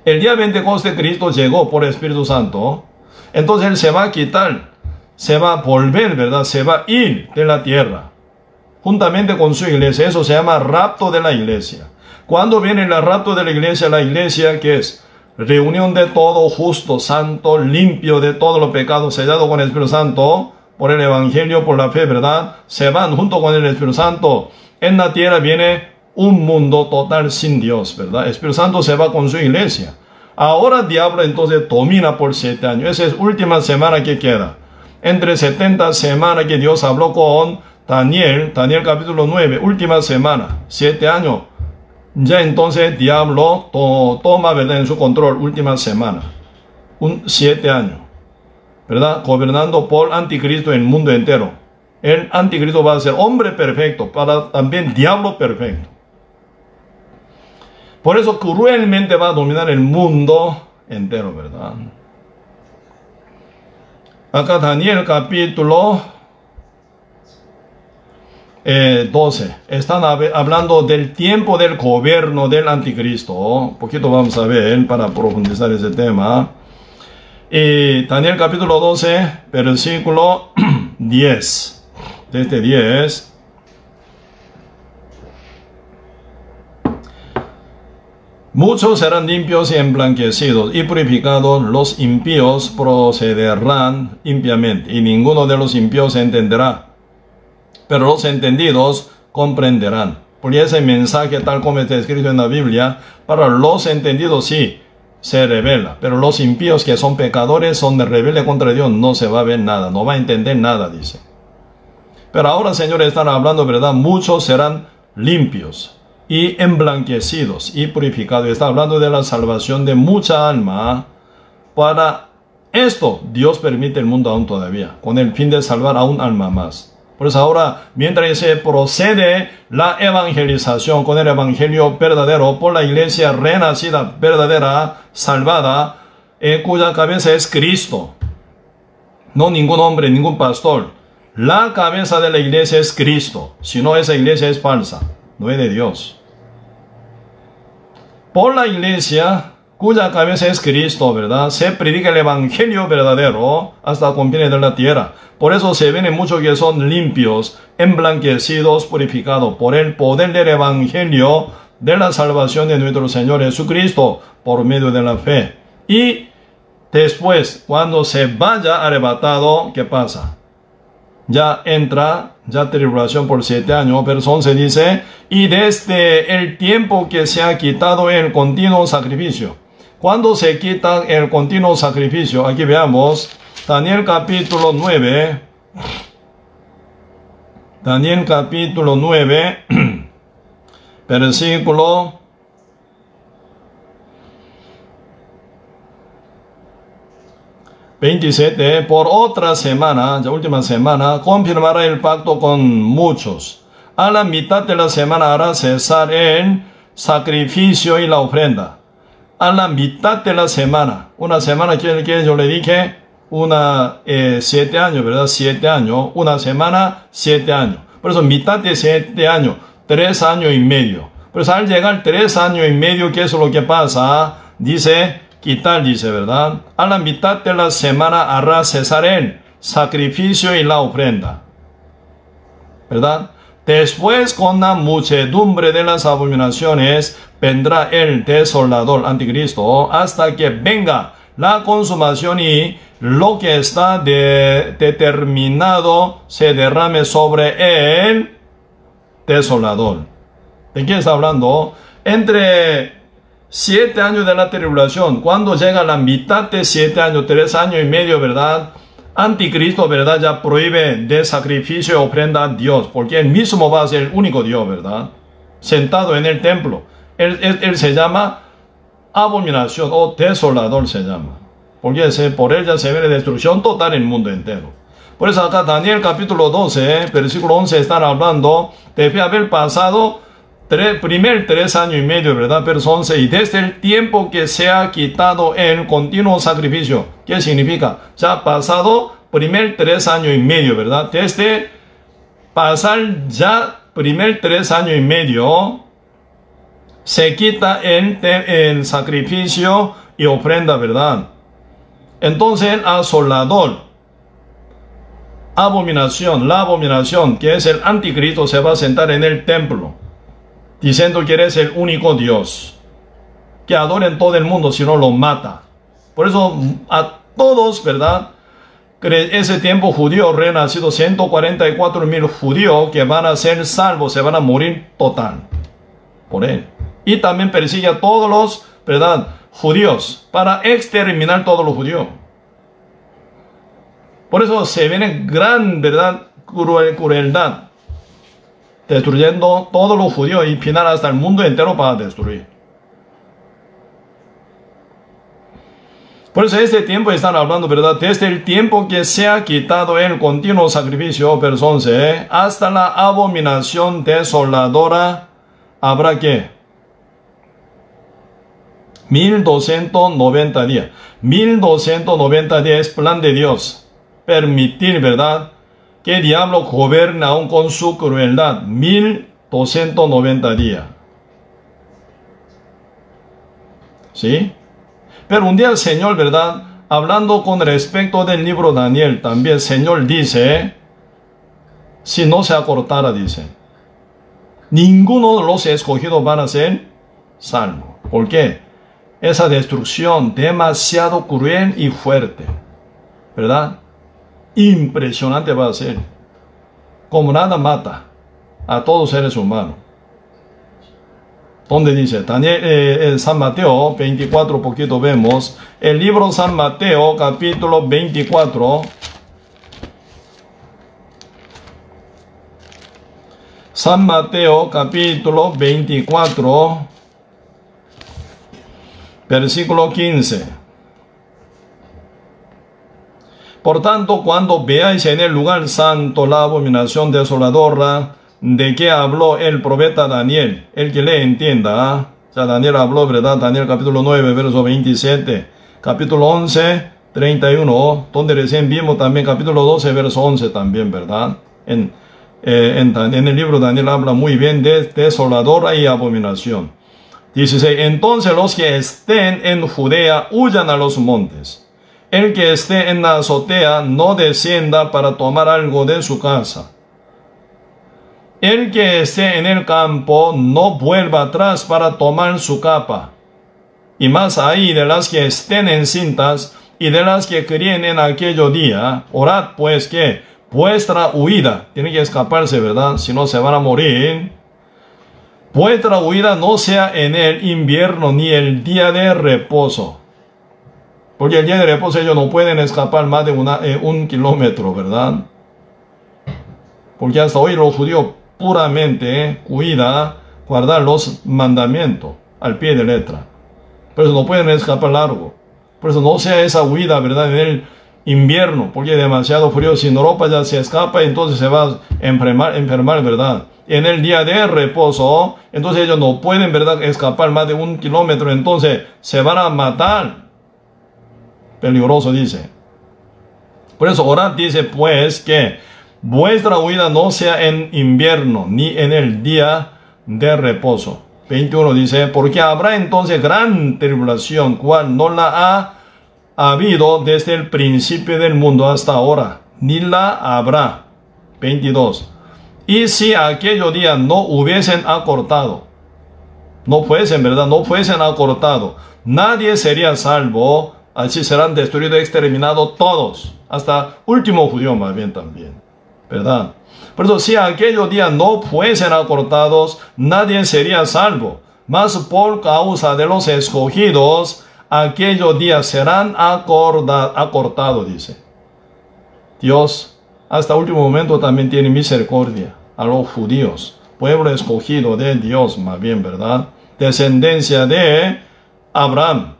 El día 24 Cristo llegó por el Espíritu Santo, entonces Él se va a quitar, se va a volver, ¿verdad?, se va a ir de la tierra, juntamente con su iglesia. Eso se llama rapto de la iglesia. ¿Cuándo viene el rapto de la iglesia que es reunión de todo justo, santo, limpio de todos los pecados, sellado con el Espíritu Santo, por el Evangelio, por la fe, ¿verdad? Se van junto con el Espíritu Santo. En la tierra viene un mundo total sin Dios, ¿verdad? El Espíritu Santo se va con su iglesia. Ahora el diablo entonces domina por 7 años. Esa es última semana que queda. Entre 70 semanas que Dios habló con Daniel capítulo 9, última semana, 7 años. Ya entonces el diablo toma, ¿verdad?, en su control, última semana. 7 años. ¿Verdad? Gobernando por anticristo en el mundo entero. El anticristo va a ser hombre perfecto, para también diablo perfecto. Por eso cruelmente va a dominar el mundo entero, ¿verdad? Acá Daniel capítulo 12. Están hablando del tiempo del gobierno del anticristo. Un poquito vamos a ver para profundizar ese tema. Y Daniel capítulo 12, versículo 10. Desde 10. Muchos serán limpios y emblanquecidos y purificados, los impíos procederán impiamente, y ninguno de los impíos entenderá, pero los entendidos comprenderán. Porque ese mensaje, tal como está escrito en la Biblia, para los entendidos sí se revela, pero los impíos que son pecadores, son de rebelde contra Dios, no se va a ver nada, no va a entender nada, dice. Pero ahora, señores, están hablando, ¿verdad? Muchos serán limpios y emblanquecidos y purificados. Está hablando de la salvación de mucha alma. Para esto Dios permite el mundo aún todavía, con el fin de salvar a un alma más. Por eso ahora, mientras se procede la evangelización con el evangelio verdadero por la iglesia renacida, verdadera, salvada, cuya cabeza es Cristo, no ningún hombre, ningún pastor. La cabeza de la iglesia es Cristo, si no, esa iglesia es falsa, no es de Dios. Por la iglesia, cuya cabeza es Cristo, ¿verdad? Se predica el evangelio verdadero hasta confines de la tierra. Por eso se ven muchos que son limpios, emblanquecidos, purificados por el poder del evangelio de la salvación de nuestro Señor Jesucristo por medio de la fe. Y después, cuando se vaya arrebatado, ¿qué pasa? Ya entra, ya tribulación por 7 años, verso 11 dice, y desde el tiempo que se ha quitado el continuo sacrificio. Cuando se quita el continuo sacrificio, aquí veamos, Daniel capítulo 9, Daniel capítulo 9, versículo 27, por otra semana, la última semana, confirmará el pacto con muchos. A la mitad de la semana hará cesar el sacrificio y la ofrenda. A la mitad de la semana, una semana que yo le dije, 7 años, ¿verdad? 7 años, una semana, 7 años. Por eso mitad de 7 años, 3 años y medio. Por eso al llegar 3 años y medio, ¿qué es lo que pasa? Dice, quitar, dice, ¿verdad? A la mitad de la semana hará cesar el sacrificio y la ofrenda, ¿verdad? Después, con la muchedumbre de las abominaciones, vendrá el desolador anticristo, hasta que venga la consumación y lo que está determinado se derrame sobre el desolador. ¿De qué está hablando? Entre 7 años de la tribulación, cuando llega la mitad de 7 años, 3 años y medio, ¿verdad? Anticristo, ¿verdad? Ya prohíbe de sacrificio y ofrenda a Dios, porque él mismo va a ser el único Dios, ¿verdad? Sentado en el templo. Él se llama abominación o desolador se llama. Porque por él ya se ve la destrucción total en el mundo entero. Por eso acá Daniel capítulo 12, versículo 11, están hablando de haber pasado primer 3 años y medio, ¿verdad? Verso 11, y desde el tiempo que se ha quitado el continuo sacrificio. ¿Qué significa? Ya ha pasado primer 3 años y medio, ¿verdad? Desde pasar ya primer 3 años y medio, se quita el sacrificio y ofrenda, ¿verdad? Entonces el asolador, abominación, la abominación, que es el anticristo, se va a sentar en el templo, diciendo que eres el único Dios, que adoren todo el mundo, si no lo mata. Por eso a todos, ¿verdad? Ese tiempo judío renacido, 144,000 judíos que van a ser salvos, se van a morir total por él. Y también persigue a todos los, ¿verdad?, judíos, para exterminar todos los judíos. Por eso se viene gran, ¿verdad?, crueldad, destruyendo todos los judíos y final hasta el mundo entero para destruir. Por eso este tiempo están hablando, ¿verdad?, desde el tiempo que se ha quitado el continuo sacrificio, verso 11, hasta la abominación desoladora, habrá que 1290 días. 1290 días es plan de Dios. Permitir, ¿verdad?, que el diablo gobierna aún con su crueldad 1290 días. ¿Sí? Pero un día el Señor, ¿verdad? Hablando con respecto del libro de Daniel, también el Señor dice, si no se acortara, dice, ninguno de los escogidos van a ser salvos. ¿Por qué? Esa destrucción demasiado cruel y fuerte, ¿verdad? Impresionante va a ser. Como nada mata a todos los seres humanos. ¿Dónde dice? Daniel, en San Mateo 24, poquito vemos. El libro San Mateo, capítulo 24. San Mateo, capítulo 24, versículo 15. Por tanto, cuando veáis en el lugar santo la abominación desoladora de que habló el profeta Daniel, el que le entienda, o sea, Daniel habló, ¿verdad? Daniel capítulo 9, verso 27, capítulo 11, 31, donde recién vimos también capítulo 12, verso 11 también, ¿verdad? En el libro de Daniel habla muy bien de desoladora y abominación. 16. Entonces los que estén en Judea huyan a los montes. El que esté en la azotea no descienda para tomar algo de su casa. El que esté en el campo no vuelva atrás para tomar su capa. Y más ahí de las que estén encintas y de las que críen en aquello día, orad pues que vuestra huida, tiene que escaparse, ¿verdad? Si no se van a morir. Vuestra huida no sea en el invierno ni el día de reposo. Porque el día de reposo ellos no pueden escapar más de un kilómetro, ¿verdad? Porque hasta hoy los judíos puramente cuidan, guardar los mandamientos al pie de letra. Por eso no pueden escapar largo. Por eso no sea esa huida, ¿verdad? En el invierno, porque es demasiado frío. Sin ropa ya se escapa y entonces se va a enfermar, ¿verdad? En el día de reposo, entonces ellos no pueden, ¿verdad?, escapar más de un kilómetro, entonces se van a matar. Peligroso, dice. Por eso, orad, dice, pues, que vuestra huida no sea en invierno, ni en el día de reposo. 21 dice, porque habrá entonces gran tribulación, cual no la ha habido desde el principio del mundo hasta ahora, ni la habrá. 22. Y si aquellos días no hubiesen acortado, no fuesen, ¿verdad? No fuesen acortado, nadie sería salvo. Así serán destruidos y exterminados todos, hasta último judío más bien también, ¿verdad? Por eso, si aquellos días no fuesen acortados, nadie sería salvo. Mas por causa de los escogidos, aquellos días serán acortados, dice. Dios, hasta último momento también tiene misericordia a los judíos, pueblo escogido de Dios, más bien, ¿verdad? Descendencia de Abraham.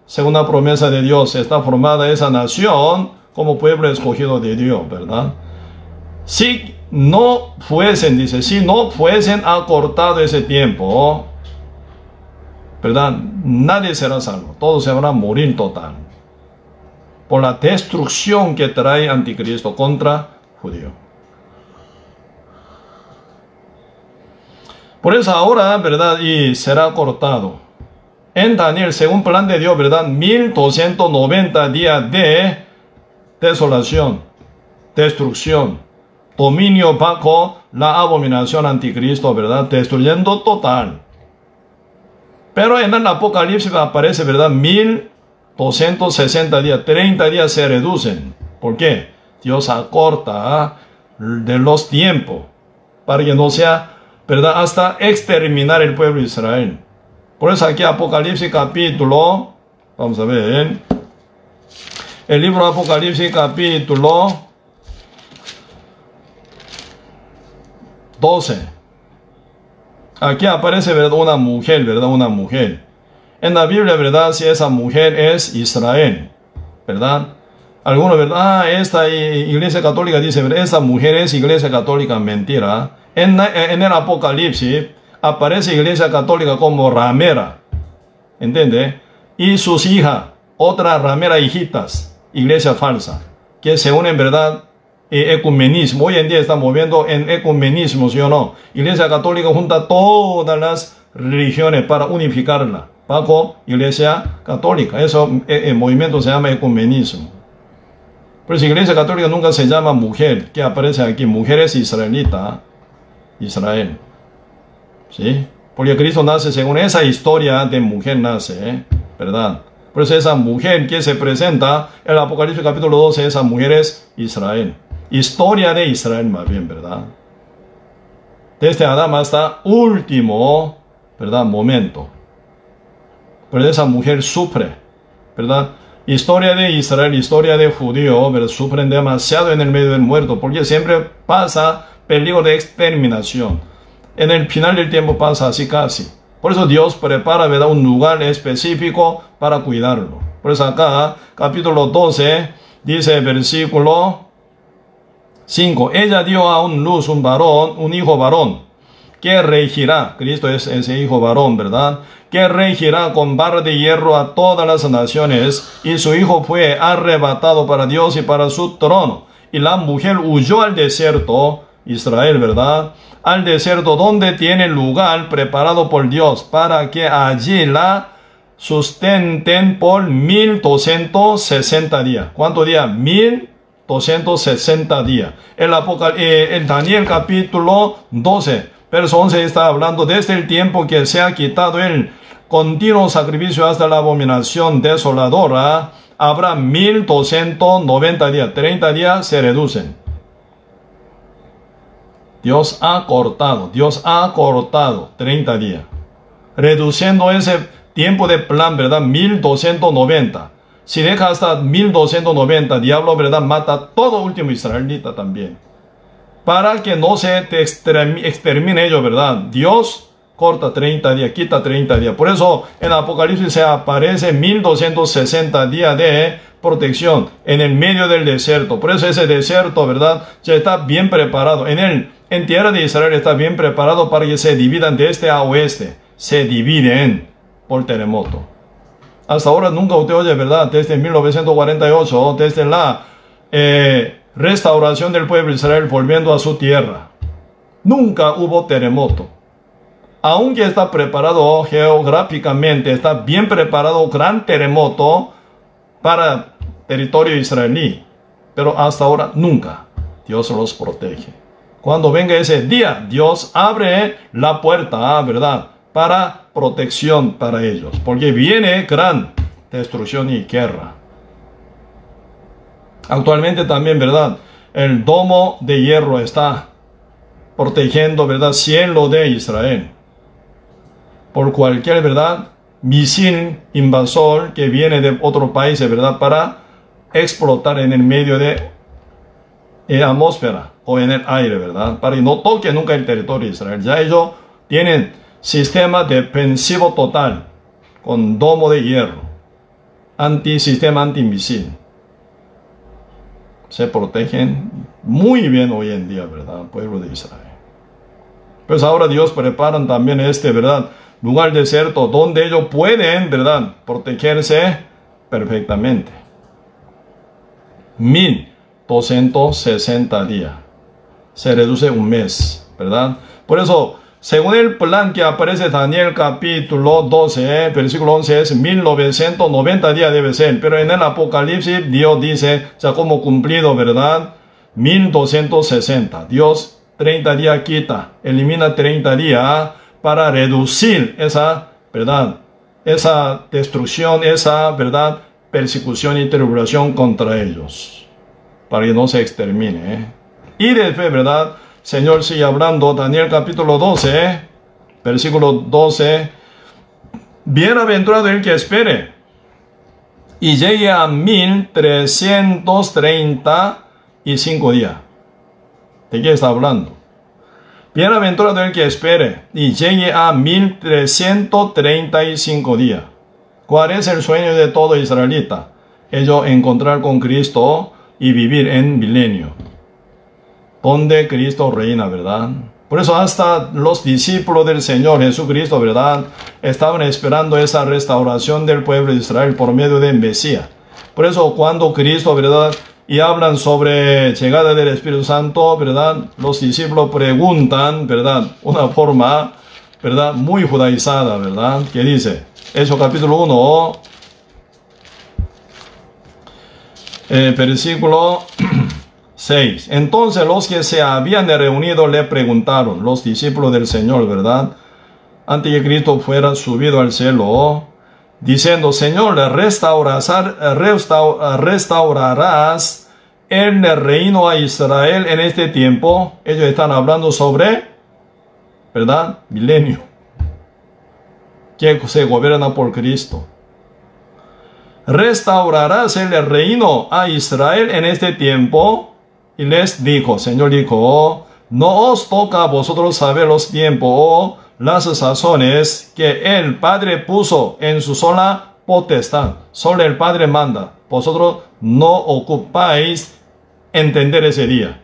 Según la promesa de Dios, está formada esa nación como pueblo escogido de Dios, ¿verdad? Si no fuesen, dice, si no fuesen acortado ese tiempo, ¿verdad? Nadie será salvo. Todos se van a morir total. Por la destrucción que trae Anticristo contra judío. Por eso ahora, ¿verdad? Y será cortado. En Daniel, según plan de Dios, ¿verdad? 1290 días de desolación, destrucción, dominio bajo la abominación anticristo, ¿verdad? Destruyendo total. Pero en el Apocalipsis aparece, ¿verdad? 1260 días, 30 días se reducen. ¿Por qué? Dios acorta de los tiempos para que no sea, ¿verdad?, hasta exterminar el pueblo de Israel. Por eso aquí Apocalipsis capítulo, vamos a ver, el libro Apocalipsis capítulo 12. Aquí aparece, ¿verdad?, una mujer, ¿verdad? Una mujer. En la Biblia, ¿verdad?, si esa mujer es Israel, ¿verdad? Algunos, ¿verdad? Esta iglesia católica dice, ¿verdad?, esta mujer es iglesia católica. Mentira. En el Apocalipsis aparece iglesia católica como ramera, ¿entiende? Y sus hijas, otras rameras hijitas, iglesia falsa, que se unen, ¿verdad?, ecumenismo. Hoy en día está moviendo en ecumenismo, ¿sí o no? Iglesia Católica junta todas las religiones para unificarla bajo Iglesia Católica. Eso, el movimiento se llama ecumenismo. Pero si Iglesia Católica nunca se llama mujer, que aparece aquí, mujer es israelita, Israel. ¿Sí? Porque Cristo nace según esa historia de mujer nace, ¿verdad? Por eso esa mujer que se presenta en el Apocalipsis capítulo 12, esa mujer es Israel. Historia de Israel más bien, ¿verdad? Desde Adán hasta último, ¿verdad? Momento. Pero esa mujer sufre, ¿verdad? Historia de Israel, historia de judío, ¿verdad? Sufren demasiado en el medio del muerto, porque siempre pasa peligro de exterminación. En el final del tiempo pasa así casi. Por eso Dios prepara, ¿verdad?, un lugar específico para cuidarlo. Por eso acá, capítulo 12, dice versículo 5. Ella dio a luz un varón, un hijo varón, que regirá. Cristo es ese hijo varón, ¿verdad? Que regirá con vara de hierro a todas las naciones. Y su hijo fue arrebatado para Dios y para su trono. Y la mujer huyó al desierto, Israel, ¿verdad?, al desierto donde tiene lugar preparado por Dios para que allí la sustenten por 1260 días. ¿Cuántos días? 1260 días. En Daniel capítulo 12, verso 11 está hablando desde el tiempo que se ha quitado el continuo sacrificio hasta la abominación desoladora. Habrá 1290 días. 30 días se reducen. Dios ha cortado 30 días, reduciendo ese tiempo de plan, ¿verdad? 1290. Si deja hasta 1290, diablo, ¿verdad?, mata todo último israelita también. Para que no se extermine ellos, ¿verdad? Dios corta 30 días, quita 30 días. Por eso en Apocalipsis se aparece 1260 días de protección en el medio del desierto. Por eso ese desierto, ¿verdad?, ya está bien preparado. En tierra de Israel está bien preparado para que se dividan de este a oeste. Se dividen por terremoto. Hasta ahora nunca usted oye, ¿verdad?, desde 1948, desde la restauración del pueblo de Israel volviendo a su tierra, nunca hubo terremoto. Aunque está preparado geográficamente, está bien preparado gran terremoto para territorio israelí. Pero hasta ahora nunca. Dios los protege. Cuando venga ese día, Dios abre la puerta, ¿verdad?, para protección para ellos. Porque viene gran destrucción y guerra. Actualmente también, ¿verdad?, el domo de hierro está protegiendo, ¿verdad?, cielo de Israel. Por cualquier, ¿verdad?, misil invasor que viene de otro país, ¿verdad?, para explotar en el medio de la atmósfera o en el aire, ¿verdad?, para que no toque nunca el territorio de Israel. Ya ellos tienen sistema defensivo total con domo de hierro, sistema antimisil. Se protegen muy bien hoy en día, ¿verdad?, pueblo de Israel. Pues ahora Dios prepara también ¿verdad?, lugar desierto donde ellos pueden, ¿verdad?, protegerse perfectamente. 1260 días. Se reduce un mes, ¿verdad? Por eso, según el plan que aparece en Daniel capítulo 12, versículo 11, es 1990 días debe ser. Pero en el Apocalipsis, Dios dice, ya como cumplido, ¿verdad?, 1260. Dios 30 días quita, elimina 30 días para reducir esa, ¿verdad?, esa destrucción, esa, ¿verdad?, persecución y tribulación contra ellos, para que no se extermine. Y después, ¿verdad?, Señor sigue hablando, Daniel capítulo 12, versículo 12, bienaventurado el que espere y llegue a 1335 días. ¿De qué está hablando? Bienaventurado el que espere y llegue a 1335 días. ¿Cuál es el sueño de todo israelita? Ellos encontrar con Cristo y vivir en milenio, donde Cristo reina, ¿verdad? Por eso hasta los discípulos del Señor Jesucristo, ¿verdad?, estaban esperando esa restauración del pueblo de Israel por medio de Mesías. Por eso cuando Cristo, ¿verdad?, y hablan sobre llegada del Espíritu Santo, ¿verdad? Los discípulos preguntan, ¿verdad? Una forma, ¿verdad? Muy judaizada, ¿verdad? ¿Qué dice? Hechos capítulo 1, versículo 6. Entonces los que se habían reunido le preguntaron, los discípulos del Señor, ¿verdad? Antes que Cristo fuera subido al cielo, diciendo, Señor, restaurarás el reino a Israel en este tiempo. Ellos están hablando sobre, ¿verdad? Milenio, que se gobierna por Cristo. Restaurarás el reino a Israel en este tiempo. Y les dijo, Señor dijo, no os toca a vosotros saber los tiempos o las sazones que el Padre puso en su sola potestad. Solo el Padre manda. Vosotros no ocupáis entender ese día.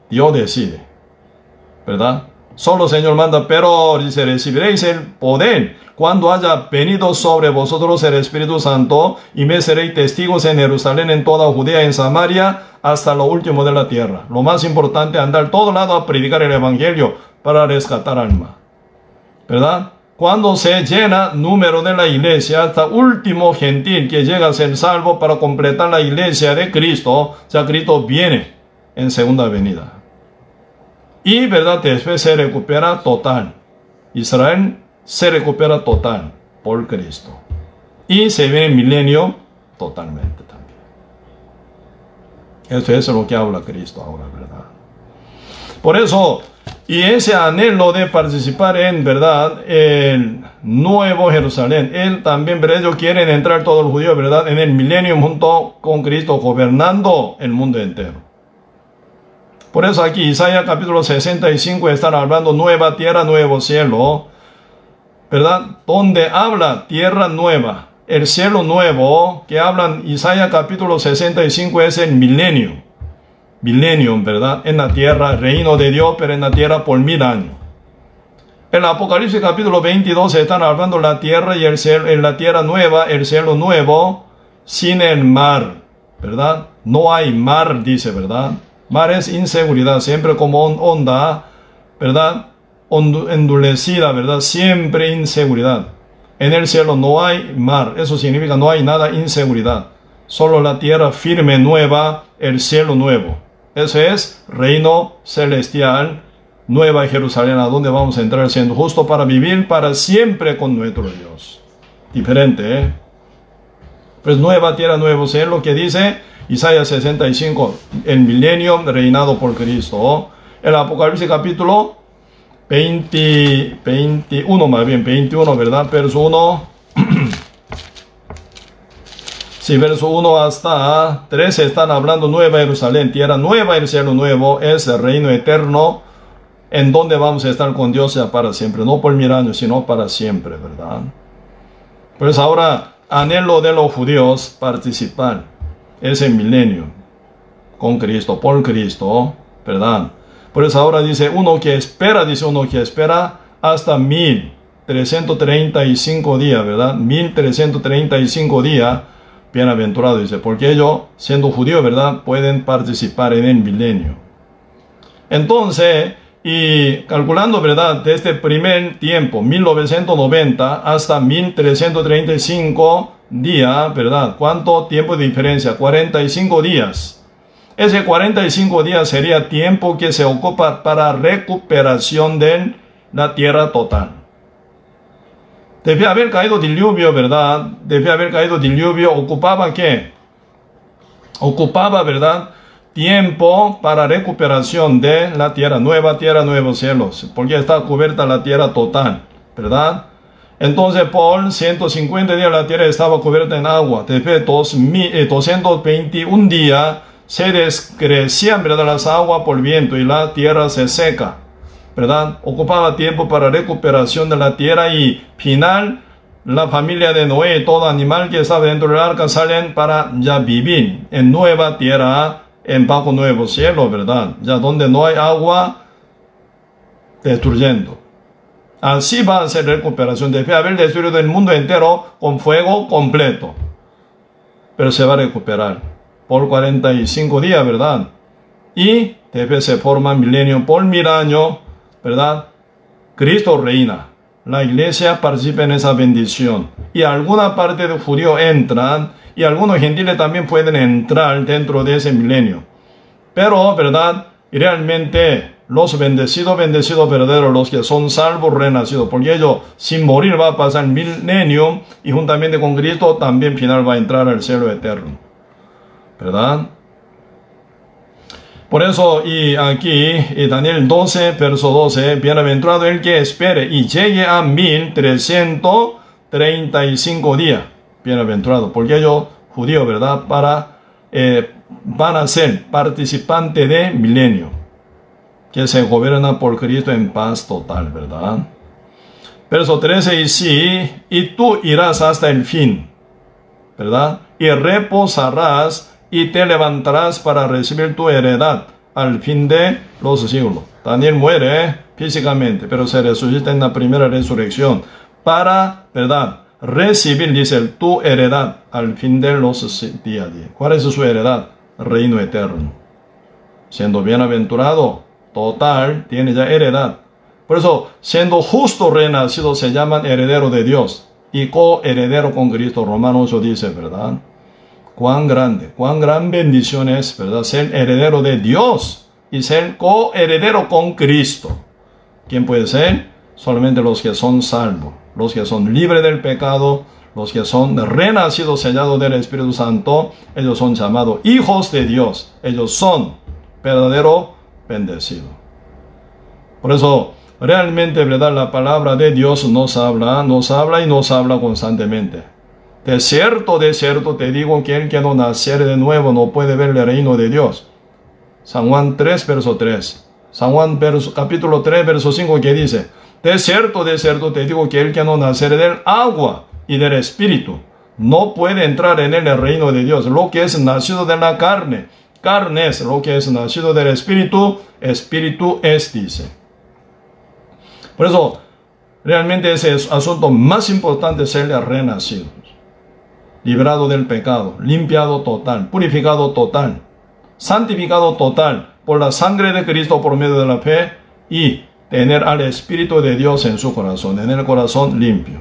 Dios decide, ¿verdad? Solo el Señor manda, pero dice, recibiréis el poder cuando haya venido sobre vosotros el Espíritu Santo, y me seréis testigos en Jerusalén, en toda Judea, en Samaria, hasta lo último de la tierra. Lo más importante, andar todo lado a predicar el Evangelio para rescatar alma, ¿verdad? Cuando se llena número de la iglesia, hasta último gentil que llega a ser salvo para completar la iglesia de Cristo, ya Cristo viene en segunda venida. Y, ¿verdad? Después se recupera total. Israel se recupera total por Cristo. Y se viene el milenio totalmente también. Eso es lo que habla Cristo ahora, ¿verdad? Por eso, y ese anhelo de participar en, ¿verdad?, el nuevo Jerusalén. Él también, ¿verdad? Ellos quieren entrar todos los judíos, ¿verdad?, en el milenio junto con Cristo, gobernando el mundo entero. Por eso aquí, Isaías capítulo 65, están hablando nueva tierra, nuevo cielo, ¿verdad? Donde habla tierra nueva, el cielo nuevo, que hablan Isaías capítulo 65 es el milenio. Millennium, ¿verdad? En la tierra, reino de Dios, pero en la tierra por 1000 años. En Apocalipsis capítulo 22 están hablando la tierra y el cielo, en la tierra nueva, el cielo nuevo, sin el mar, ¿verdad? No hay mar, dice, ¿verdad? Mar es inseguridad, siempre como onda, ¿verdad? Endurecida, ¿verdad? Siempre inseguridad. En el cielo no hay mar, eso significa no hay nada inseguridad. Solo la tierra firme nueva, el cielo nuevo. Ese es reino celestial, nueva Jerusalén, a donde vamos a entrar siendo justo para vivir para siempre con nuestro Dios. Diferente, ¿eh? Pues nueva tierra, nuevo cielo, que dice Isaías 65, el milenio reinado por Cristo. El Apocalipsis capítulo 21, más bien 21, ¿verdad? Verso 1. Sí, verso 1 hasta 13 están hablando nueva Jerusalén, tierra nueva, el cielo nuevo, es el reino eterno en donde vamos a estar con Dios ya para siempre, no por 1000 años, sino para siempre, ¿verdad? Pues ahora, anhelo de los judíos participar ese milenio con Cristo, por Cristo, ¿verdad? Por eso ahora dice uno que espera hasta 1335 días, ¿verdad? 1335 días. Bienaventurado, dice, porque ellos, siendo judíos, ¿verdad?, pueden participar en el milenio. Entonces, y calculando, ¿verdad?, de este primer tiempo, 1990 hasta 1335 días, ¿verdad? ¿Cuánto tiempo de diferencia? 45 días. Ese 45 días sería tiempo que se ocupa para recuperación de la tierra total. Debe haber caído diluvio, ¿verdad? Debe haber caído diluvio. ¿Ocupaba qué? Ocupaba, ¿verdad?, tiempo para recuperación de la tierra, nuevos cielos. Porque está cubierta la tierra total, ¿verdad? Entonces, por 150 días la tierra estaba cubierta en agua. Después de 221 días se descrecían, ¿verdad?, las aguas por viento y la tierra se seca, ¿verdad? Ocupaba tiempo para recuperación de la tierra y final, la familia de Noé y todo animal que estaba dentro del arca salen para ya vivir en nueva tierra, en bajo nuevo cielo, ¿verdad? Ya donde no hay agua, destruyendo. Así va a ser recuperación. Debe haber destruido el mundo entero con fuego completo. Pero se va a recuperar. por 45 días, ¿verdad? Y después se forma milenio por 1000 años, ¿verdad? Cristo reina. La iglesia participa en esa bendición. Y alguna parte de judíos entran, y algunos gentiles también pueden entrar dentro de ese milenio. Pero, ¿verdad? Y realmente los bendecidos verdaderos, los que son salvos, renacidos, porque ellos sin morir va a pasar el milenio y juntamente con Cristo también final va a entrar al cielo eterno, ¿verdad? Por eso, y aquí, Daniel 12, verso 12, bienaventurado el que espere y llegue a 1335 días, bienaventurado, porque ellos, judíos, ¿verdad? Van a ser participantes de milenio, que se gobierna por Cristo en paz total, ¿verdad? Verso 13, y sí, y tú irás hasta el fin, ¿verdad? Y reposarás y te levantarás para recibir tu heredad al fin de los siglos. Daniel muere físicamente, pero se resucita en la primera resurrección para, ¿verdad?, recibir, dice, tu heredad al fin de los días. ¿Cuál es su heredad? Reino eterno. Siendo bienaventurado, total, tiene ya heredad. Por eso, siendo justo renacido, se llaman heredero de Dios y coheredero con Cristo. Romanos 8 dice, ¿verdad? Cuán grande, cuán gran bendición es, ¿verdad? Ser heredero de Dios y ser coheredero con Cristo. ¿Quién puede ser? Solamente los que son salvos, los que son libres del pecado, los que son renacidos, sellados del Espíritu Santo. Ellos son llamados hijos de Dios. Ellos son verdadero bendecidos. Por eso, realmente, ¿verdad?, la palabra de Dios nos habla y nos habla constantemente. De cierto te digo que el que no naciere de nuevo no puede ver el reino de Dios. San Juan 3, verso 3. San Juan capítulo 3, verso 5, que dice, de cierto te digo que el que no naciere del agua y del Espíritu no puede entrar en el reino de Dios. Lo que es nacido de la carne, carne es; lo que es nacido del Espíritu, Espíritu es, dice. Por eso, realmente ese es el asunto más importante, ser renacido. Librado del pecado, limpiado total, purificado total, santificado total por la sangre de Cristo por medio de la fe, y tener al Espíritu de Dios en su corazón, en el corazón limpio.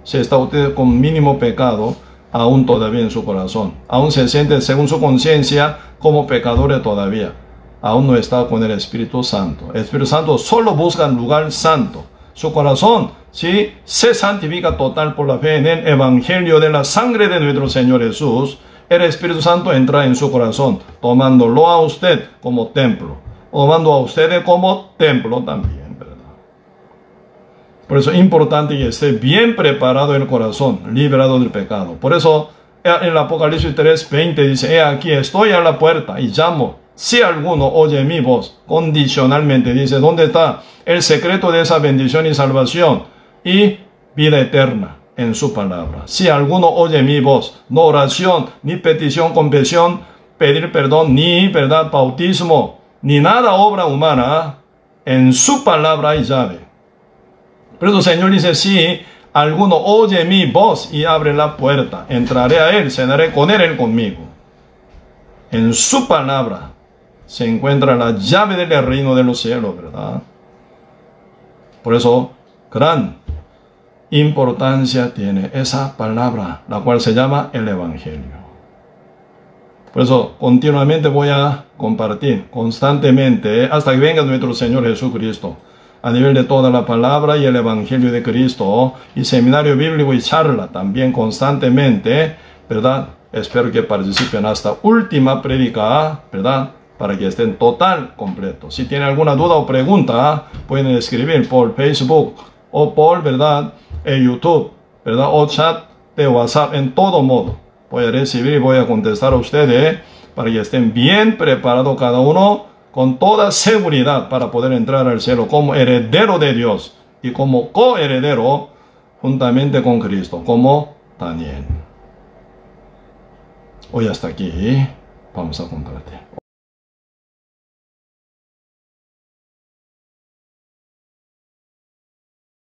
Si está usted con mínimo pecado, aún todavía en su corazón, aún se siente según su conciencia como pecador todavía, aún no está con el Espíritu Santo. El Espíritu Santo solo busca un lugar santo. Su corazón, ¿sí?, se santifica total por la fe en el Evangelio de la sangre de nuestro Señor Jesús. El Espíritu Santo entra en su corazón, tomándolo a usted como templo, tomando a usted como templo también, ¿verdad? Por eso es importante que esté bien preparado el corazón, liberado del pecado. Por eso en el Apocalipsis 3:20 dice, he aquí estoy a la puerta y llamo. Si alguno oye mi voz, condicionalmente dice, ¿dónde está el secreto de esa bendición y salvación y vida eterna? En su palabra. Si alguno oye mi voz, no oración, ni petición, confesión, pedir perdón, ni, ¿verdad?, bautismo, ni nada obra humana, en su palabra hay llave. Pero el Señor dice, si alguno oye mi voz y abre la puerta, entraré a él, cenaré con él conmigo. En su palabra se encuentra la llave del reino de los cielos, ¿verdad? Por eso, gran importancia tiene esa palabra, la cual se llama el Evangelio. Por eso, continuamente voy a compartir, constantemente, hasta que venga nuestro Señor Jesucristo, a nivel de toda la palabra y el Evangelio de Cristo, y seminario bíblico y charla también constantemente, ¿verdad? Espero que participen hasta última prédica, ¿verdad?, para que estén total, completo. Si tienen alguna duda o pregunta, pueden escribir por Facebook o por, ¿verdad?, YouTube, ¿verdad?, o chat de WhatsApp. En todo modo voy a recibir y voy a contestar a ustedes para que estén bien preparados cada uno con toda seguridad para poder entrar al cielo como heredero de Dios y como coheredero juntamente con Cristo, como Daniel. Hoy hasta aquí vamos a compartir.